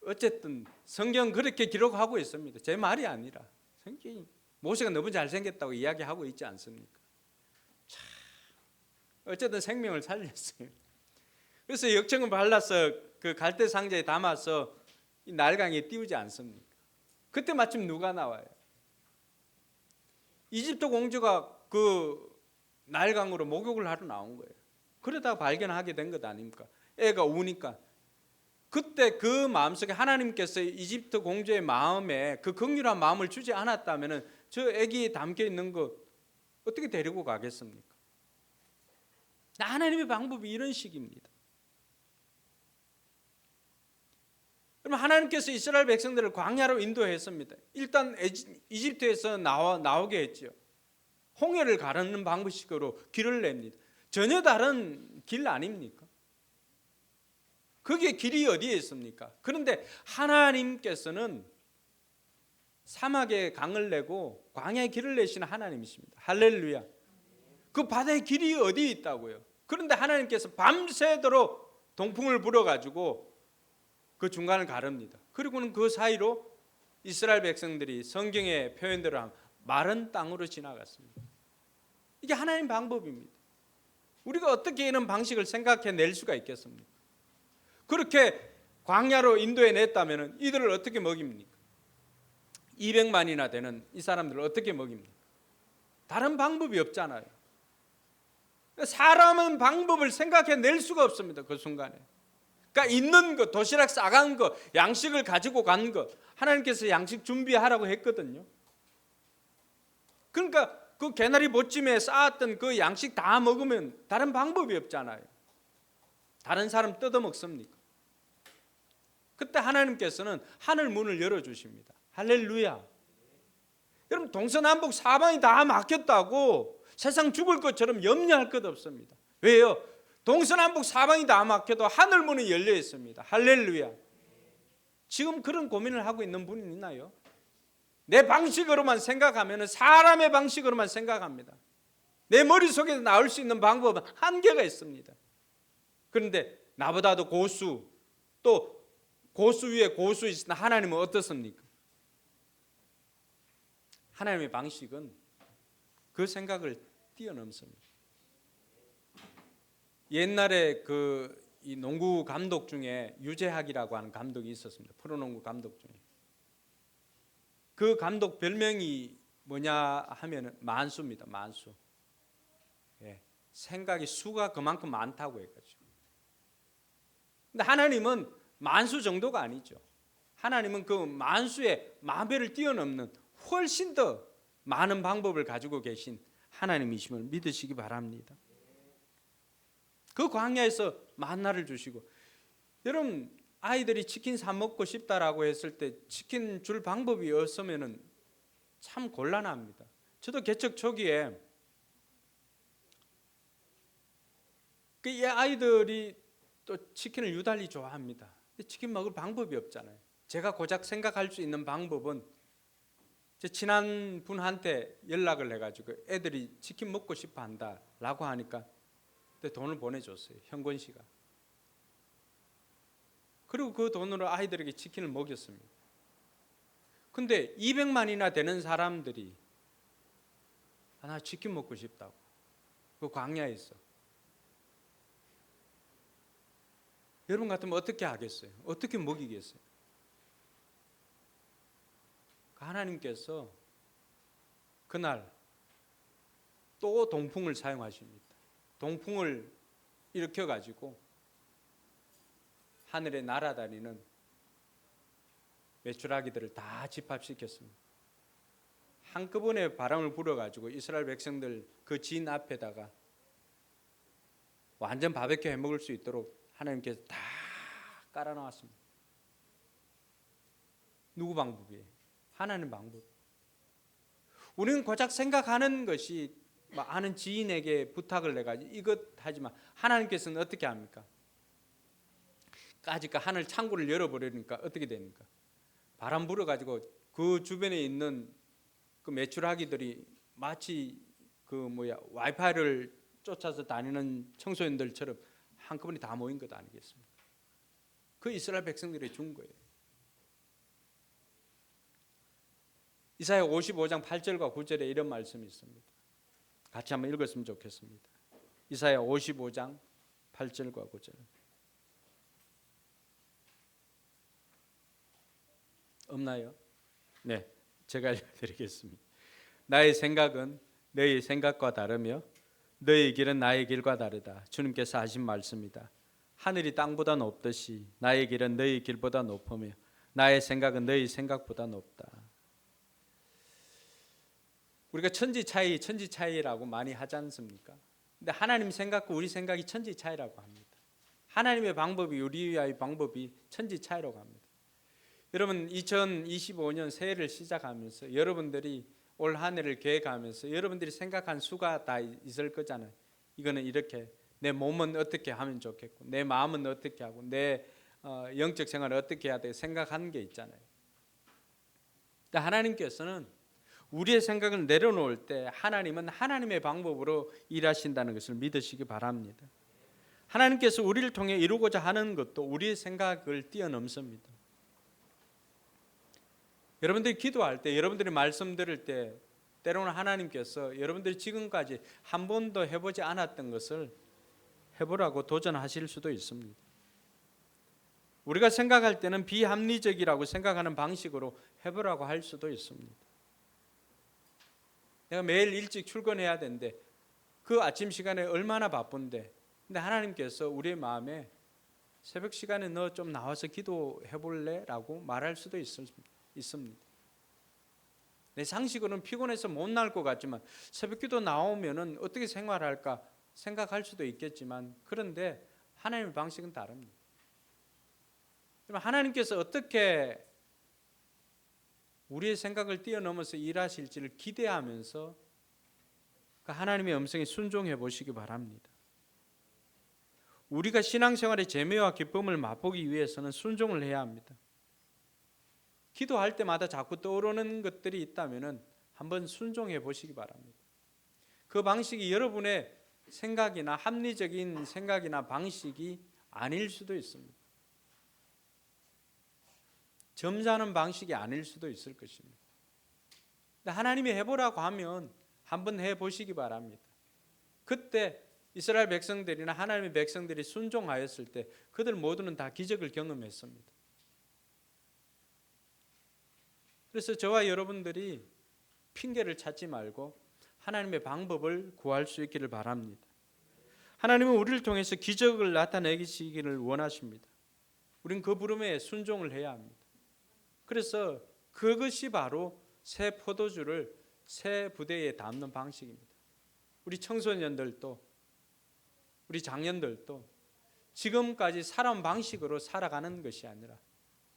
[SPEAKER 3] 어쨌든 성경 그렇게 기록하고 있습니다. 제 말이 아니라 성경이 모세가 너무 잘생겼다고 이야기하고 있지 않습니까? 참 어쨌든 생명을 살렸어요. 그래서 역청을 발라서 그 갈대 상자에 담아서 이 날강에 띄우지 않습니까? 그때 마침 누가 나와요? 이집트 공주가 그 날강으로 목욕을 하러 나온 거예요. 그러다가 발견하게 된 것 아닙니까? 애가 우니까. 그때 그 마음속에 하나님께서 이집트 공주의 마음에 그 긍휼한 마음을 주지 않았다면 저 애기에 담겨 있는 거 어떻게 데리고 가겠습니까? 하나님의 방법이 이런 식입니다. 그럼 하나님께서 이스라엘 백성들을 광야로 인도했습니다. 일단 이집트에서 나오게 했죠. 홍해를 가르는 방식으로 길을 냅니다. 전혀 다른 길 아닙니까? 그게 길이 어디에 있습니까? 그런데 하나님께서는 사막에 강을 내고 광야에 길을 내시는 하나님이십니다. 할렐루야. 그 바다의 길이 어디에 있다고요? 그런데 하나님께서 밤새도록 동풍을 불어가지고 그 중간을 가릅니다. 그리고는 그 사이로 이스라엘 백성들이 성경의 표현대로 하면 마른 땅으로 지나갔습니다. 이게 하나님 방법입니다. 우리가 어떻게 이런 방식을 생각해낼 수가 있겠습니까? 그렇게 광야로 인도해 냈다면 이들을 어떻게 먹입니까? 200만이나 되는 이 사람들을 어떻게 먹입니까? 다른 방법이 없잖아요. 사람은 방법을 생각해낼 수가 없습니다. 그 순간에. 그러니까 있는 거, 도시락 싸간 거, 양식을 가지고 간 거, 하나님께서 양식 준비하라고 했거든요. 그러니까 그 개나리 보찜에 쌓았던 그 양식 다 먹으면 다른 방법이 없잖아요. 다른 사람 뜯어먹습니까? 그때 하나님께서는 하늘 문을 열어주십니다. 할렐루야. 여러분, 동서남북 사방이 다 막혔다고 세상 죽을 것처럼 염려할 것 없습니다. 왜요? 동서남북 사방이 다 막혀도 하늘 문이 열려 있습니다. 할렐루야. 지금 그런 고민을 하고 있는 분이 있나요? 내 방식으로만 생각하면, 사람의 방식으로만 생각합니다. 내 머릿속에서 나올 수 있는 방법은 한계가 있습니다. 그런데 나보다도 고수, 또 고수 위에 고수 있으나 하나님은 어떻습니까? 하나님의 방식은 그 생각을 뛰어넘습니다. 옛날에 이 농구 감독 중에 유재학이라고 하는 감독이 있었습니다. 프로농구 감독 중에. 그 감독 별명이 뭐냐 하면 만수입니다. 만수. 예, 생각이 수가 그만큼 많다고 해가지고. 근데 하나님은 만수 정도가 아니죠. 하나님은 그 만수의 만배를 뛰어넘는 훨씬 더 많은 방법을 가지고 계신 하나님이심을 믿으시기 바랍니다. 그 광야에서 만나를 주시고, 여러분 아이들이 치킨 사 먹고 싶다라고 했을 때 치킨 줄 방법이 없으면은 참 곤란합니다. 저도 개척 초기에 이 아이들이 또 치킨을 유달리 좋아합니다. 치킨 먹을 방법이 없잖아요. 제가 고작 생각할 수 있는 방법은 제 친한 분한테 연락을 해가지고 애들이 치킨 먹고 싶어 한다라고 하니까 그때 돈을 보내줬어요. 현권 씨가. 그리고 그 돈으로 아이들에게 치킨을 먹였습니다. 근데 200만이나 되는 사람들이 나 치킨 먹고 싶다고 그 광야에 있어. 여러분 같으면 어떻게 하겠어요? 어떻게 먹이겠어요? 하나님께서 그날 또 동풍을 사용하십니다. 동풍을 일으켜 가지고 하늘에 날아다니는 메추라기들을 다 집합시켰습니다. 한꺼번에 바람을 불어가지고 이스라엘 백성들 그 진 앞에다가 완전 바베큐 해 먹을 수 있도록 하나님께서 다 깔아놓았습니다. 누구 방법이에요? 하나님 방법. 우리는 고작 생각하는 것이 아는 지인에게 부탁을 내가지고 이것 하지만 하나님께서는 어떻게 합니까? 까짓까 하늘 창구를 열어버리니까 어떻게 됩니까? 바람 불어가지고 그 주변에 있는 그 메추라기들이 마치 와이파이를 쫓아서 다니는 청소년들처럼 한꺼번에 다 모인 것 아니겠습니까? 그 이스라엘 백성들이 준 거예요. 이사야 55장 8절과 9절에 이런 말씀이 있습니다. 같이 한번 읽었으면 좋겠습니다. 이사야 55장 8절과 9절. 없나요? 네, 제가 읽어드리겠습니다. 나의 생각은 너희 생각과 다르며 너희 길은 나의 길과 다르다. 주님께서 하신 말씀이다. 하늘이 땅보다 높듯이 나의 길은 너희 길보다 높으며 나의 생각은 너희 생각보다 높다. 우리가 천지 차이라고 많이 하지 않습니까? 근데 하나님 생각과 우리 생각이 천지 차이라고 합니다. 하나님의 방법이 우리의 방법이 천지 차이라고 합니다. 여러분 2025년 새해를 시작하면서 여러분들이 올 한 해를 계획하면서 여러분들이 생각한 수가 다 있을 거잖아요. 이거는 이렇게 내 몸은 어떻게 하면 좋겠고 내 마음은 어떻게 하고 내 영적 생활을 어떻게 해야 돼 생각하는 게 있잖아요. 근데 하나님께서는 우리의 생각을 내려놓을 때 하나님은 하나님의 방법으로 일하신다는 것을 믿으시기 바랍니다. 하나님께서 우리를 통해 이루고자 하는 것도 우리의 생각을 뛰어넘습니다. 여러분들이 기도할 때, 여러분들이 말씀 들을 때 때로는 하나님께서 여러분들이 지금까지 한 번도 해보지 않았던 것을 해보라고 도전하실 수도 있습니다. 우리가 생각할 때는 비합리적이라고 생각하는 방식으로 해보라고 할 수도 있습니다. 내가 매일 일찍 출근해야 되는데 그 아침 시간에 얼마나 바쁜데 근데 하나님께서 우리의 마음에 새벽 시간에 너 좀 나와서 기도해 볼래? 라고 말할 수도 있습니다. 내 상식으로는 피곤해서 못 나올 것 같지만 새벽 기도 나오면은 어떻게 생활할까 생각할 수도 있겠지만 그런데 하나님의 방식은 다릅니다. 하나님께서 어떻게 우리의 생각을 뛰어넘어서 일하실지를 기대하면서 그 하나님의 음성에 순종해 보시기 바랍니다. 우리가 신앙생활의 재미와 기쁨을 맛보기 위해서는 순종을 해야 합니다. 기도할 때마다 자꾸 떠오르는 것들이 있다면 한번 순종해 보시기 바랍니다. 그 방식이 여러분의 생각이나 합리적인 생각이나 방식이 아닐 수도 있습니다. 점잖은 방식이 아닐 수도 있을 것입니다. 하나님이 해보라고 하면 한번 해보시기 바랍니다. 그때 이스라엘 백성들이나 하나님의 백성들이 순종하였을 때 그들 모두는 다 기적을 경험했습니다. 그래서 저와 여러분들이 핑계를 찾지 말고 하나님의 방법을 구할 수 있기를 바랍니다. 하나님은 우리를 통해서 기적을 나타내시기를 원하십니다. 우리는 그 부름에 순종을 해야 합니다. 그래서 그것이 바로 새 포도주를 새 부대에 담는 방식입니다. 우리 청소년들도 우리 장년들도 지금까지 살아온 방식으로 살아가는 것이 아니라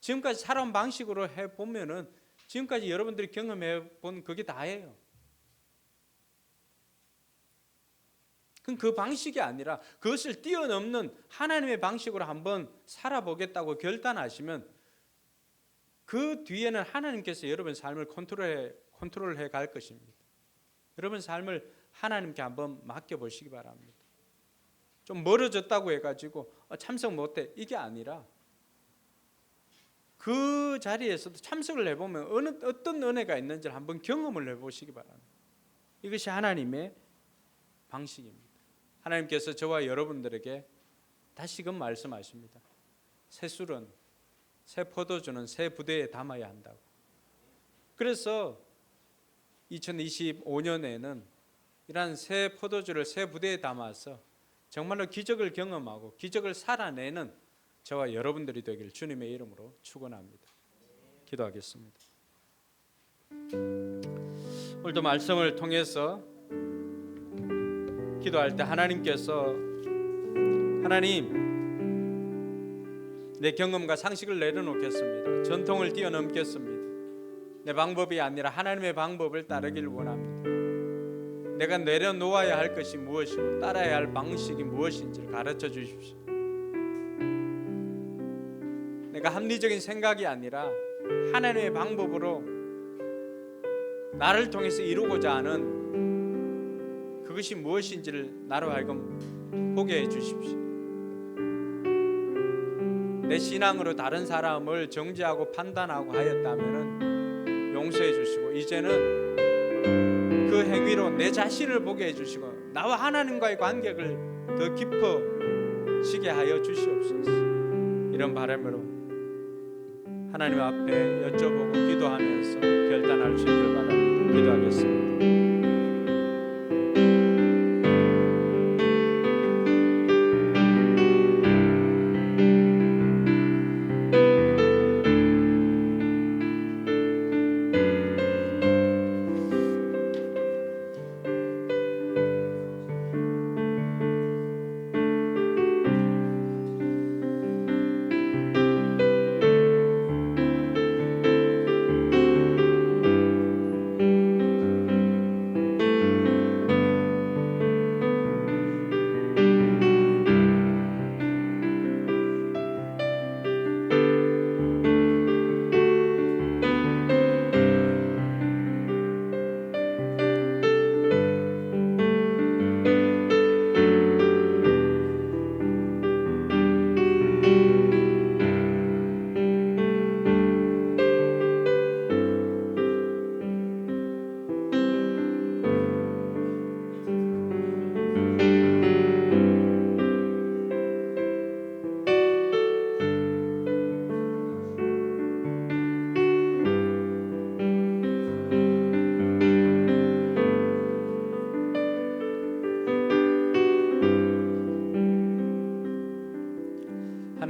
[SPEAKER 3] 지금까지 살아온 방식으로 해보면은 지금까지 여러분들이 경험해 본 그게 다예요. 그럼 그 방식이 아니라 그것을 뛰어넘는 하나님의 방식으로 한번 살아보겠다고 결단하시면 그 뒤에는 하나님께서 여러분의 삶을 컨트롤해 갈 것입니다. 여러분 삶을 하나님께 한번 맡겨보시기 바랍니다. 좀 멀어졌다고 해가지고 참석 못해 이게 아니라 그 자리에서도 참석을 해보면 어떤 은혜가 있는지를 한번 경험을 해보시기 바랍니다. 이것이 하나님의 방식입니다. 하나님께서 저와 여러분들에게 다시금 말씀하십니다. 새 술은, 새 포도주는 새 부대에 담아야 한다고. 그래서 2025년에는 이러한 새 포도주를 새 부대에 담아서 정말로 기적을 경험하고 기적을 살아내는 저와 여러분들이 되길 주님의 이름으로 축원합니다. 기도하겠습니다. 오늘도 말씀을 통해서 기도할 때 하나님께서 하나님 내 경험과 상식을 내려놓겠습니다. 전통을 뛰어넘겠습니다. 내 방법이 아니라 하나님의 방법을 따르기를 원합니다. 내가 내려놓아야 할 것이 무엇이고 따라야 할 방식이 무엇인지를 가르쳐 주십시오. 내가 합리적인 생각이 아니라 하나님의 방법으로 나를 통해서 이루고자 하는 그것이 무엇인지를 나로 하여금 보게 해 주십시오. 내 신앙으로 다른 사람을 정죄하고 판단하고 하였다면 용서해 주시고 이제는 그 행위로 내 자신을 보게 해주시고 나와 하나님과의 관계를 더 깊어지게 하여 주시옵소서. 이런 바람으로 하나님 앞에 여쭤보고 기도하면서 결단할 수 있기를 바랍니다. 기도하겠습니다.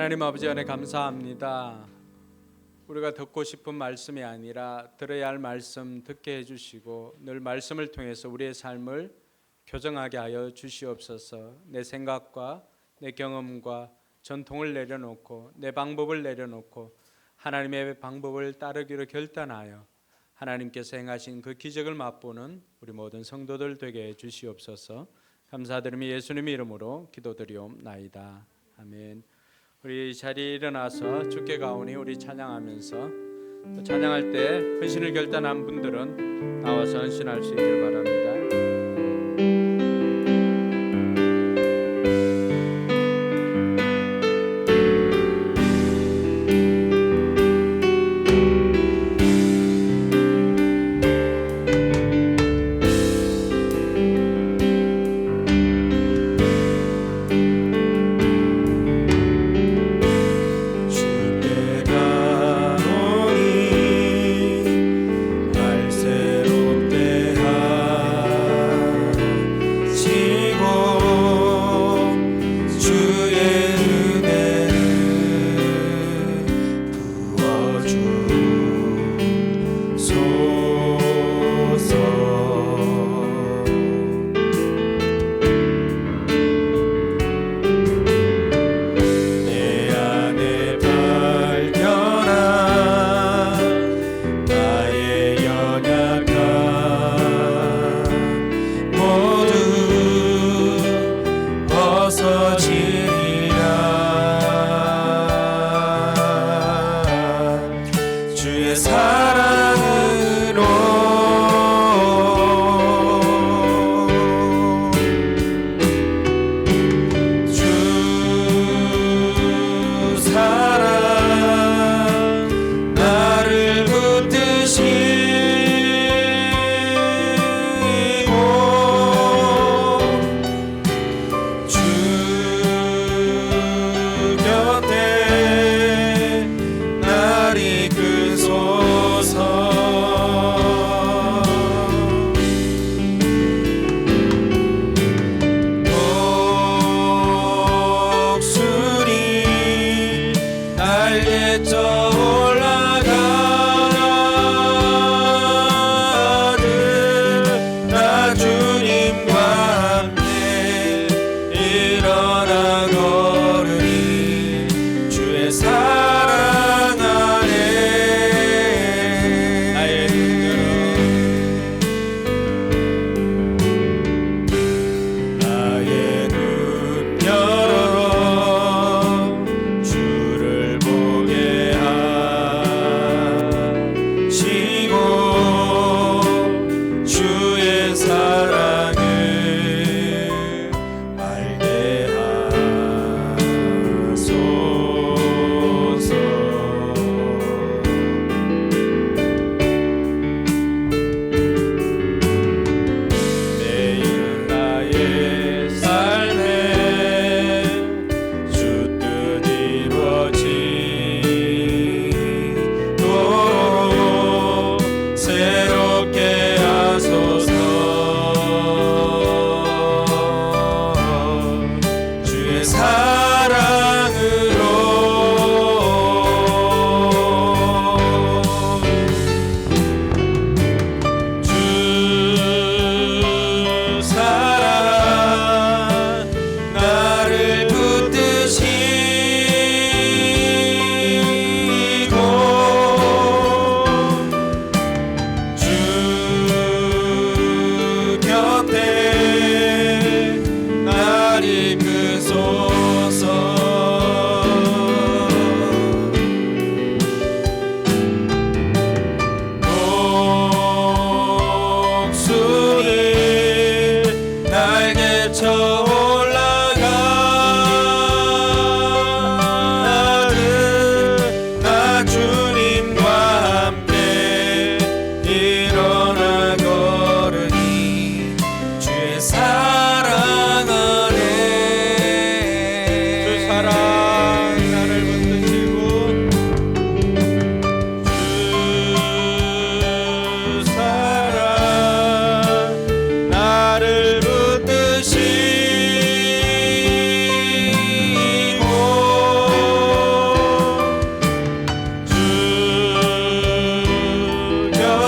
[SPEAKER 3] 하나님 아버지 안에 감사합니다. 우리가 듣고 싶은 말씀이 아니라 들어야 할 말씀 듣게 해주시고 늘 말씀을 통해서 우리의 삶을 교정하게 하여 주시옵소서. 내 생각과 내 경험과 전통을 내려놓고 내 방법을 내려놓고 하나님의 방법을 따르기로 결단하여 하나님께서 행하신 그 기적을 맛보는 우리 모든 성도들 되게 해 주시옵소서. 감사드리며 예수님의 이름으로 기도드리옵나이다. 아멘. 우리 자리에 일어나서 주께 가오니 우리 찬양하면서 또 찬양할 때 헌신을 결단한 분들은 나와서 헌신할 수 있기를 바랍니다. 주의 사랑은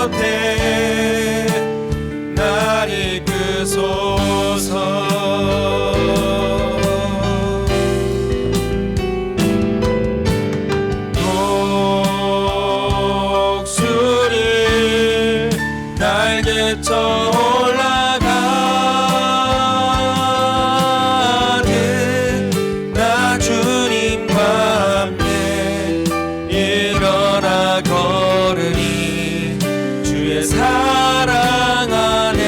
[SPEAKER 2] 곁에 날 이끄소서. 독수리 날개쳐 올라가듯 나 주님과 함께 일어나 걸으리 주의 사랑 안에.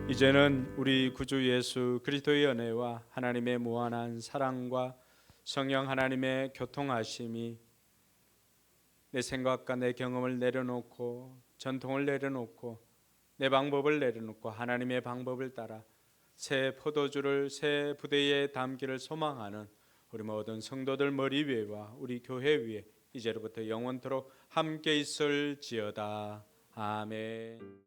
[SPEAKER 3] 이제는 우리 구주 예수 그리스도의 은혜와 하나님의 무한한 사랑과 성령 하나님의 교통하심이 내 생각과 내 경험을 내려놓고 전통을 내려놓고 내 방법을 내려놓고 하나님의 방법을 따라 새 포도주를 새 부대에 담기를 소망하는 우리 모든 성도들 머리 위에와 우리 교회 위에 이제로부터 영원토록 함께 있을지어다. 아멘.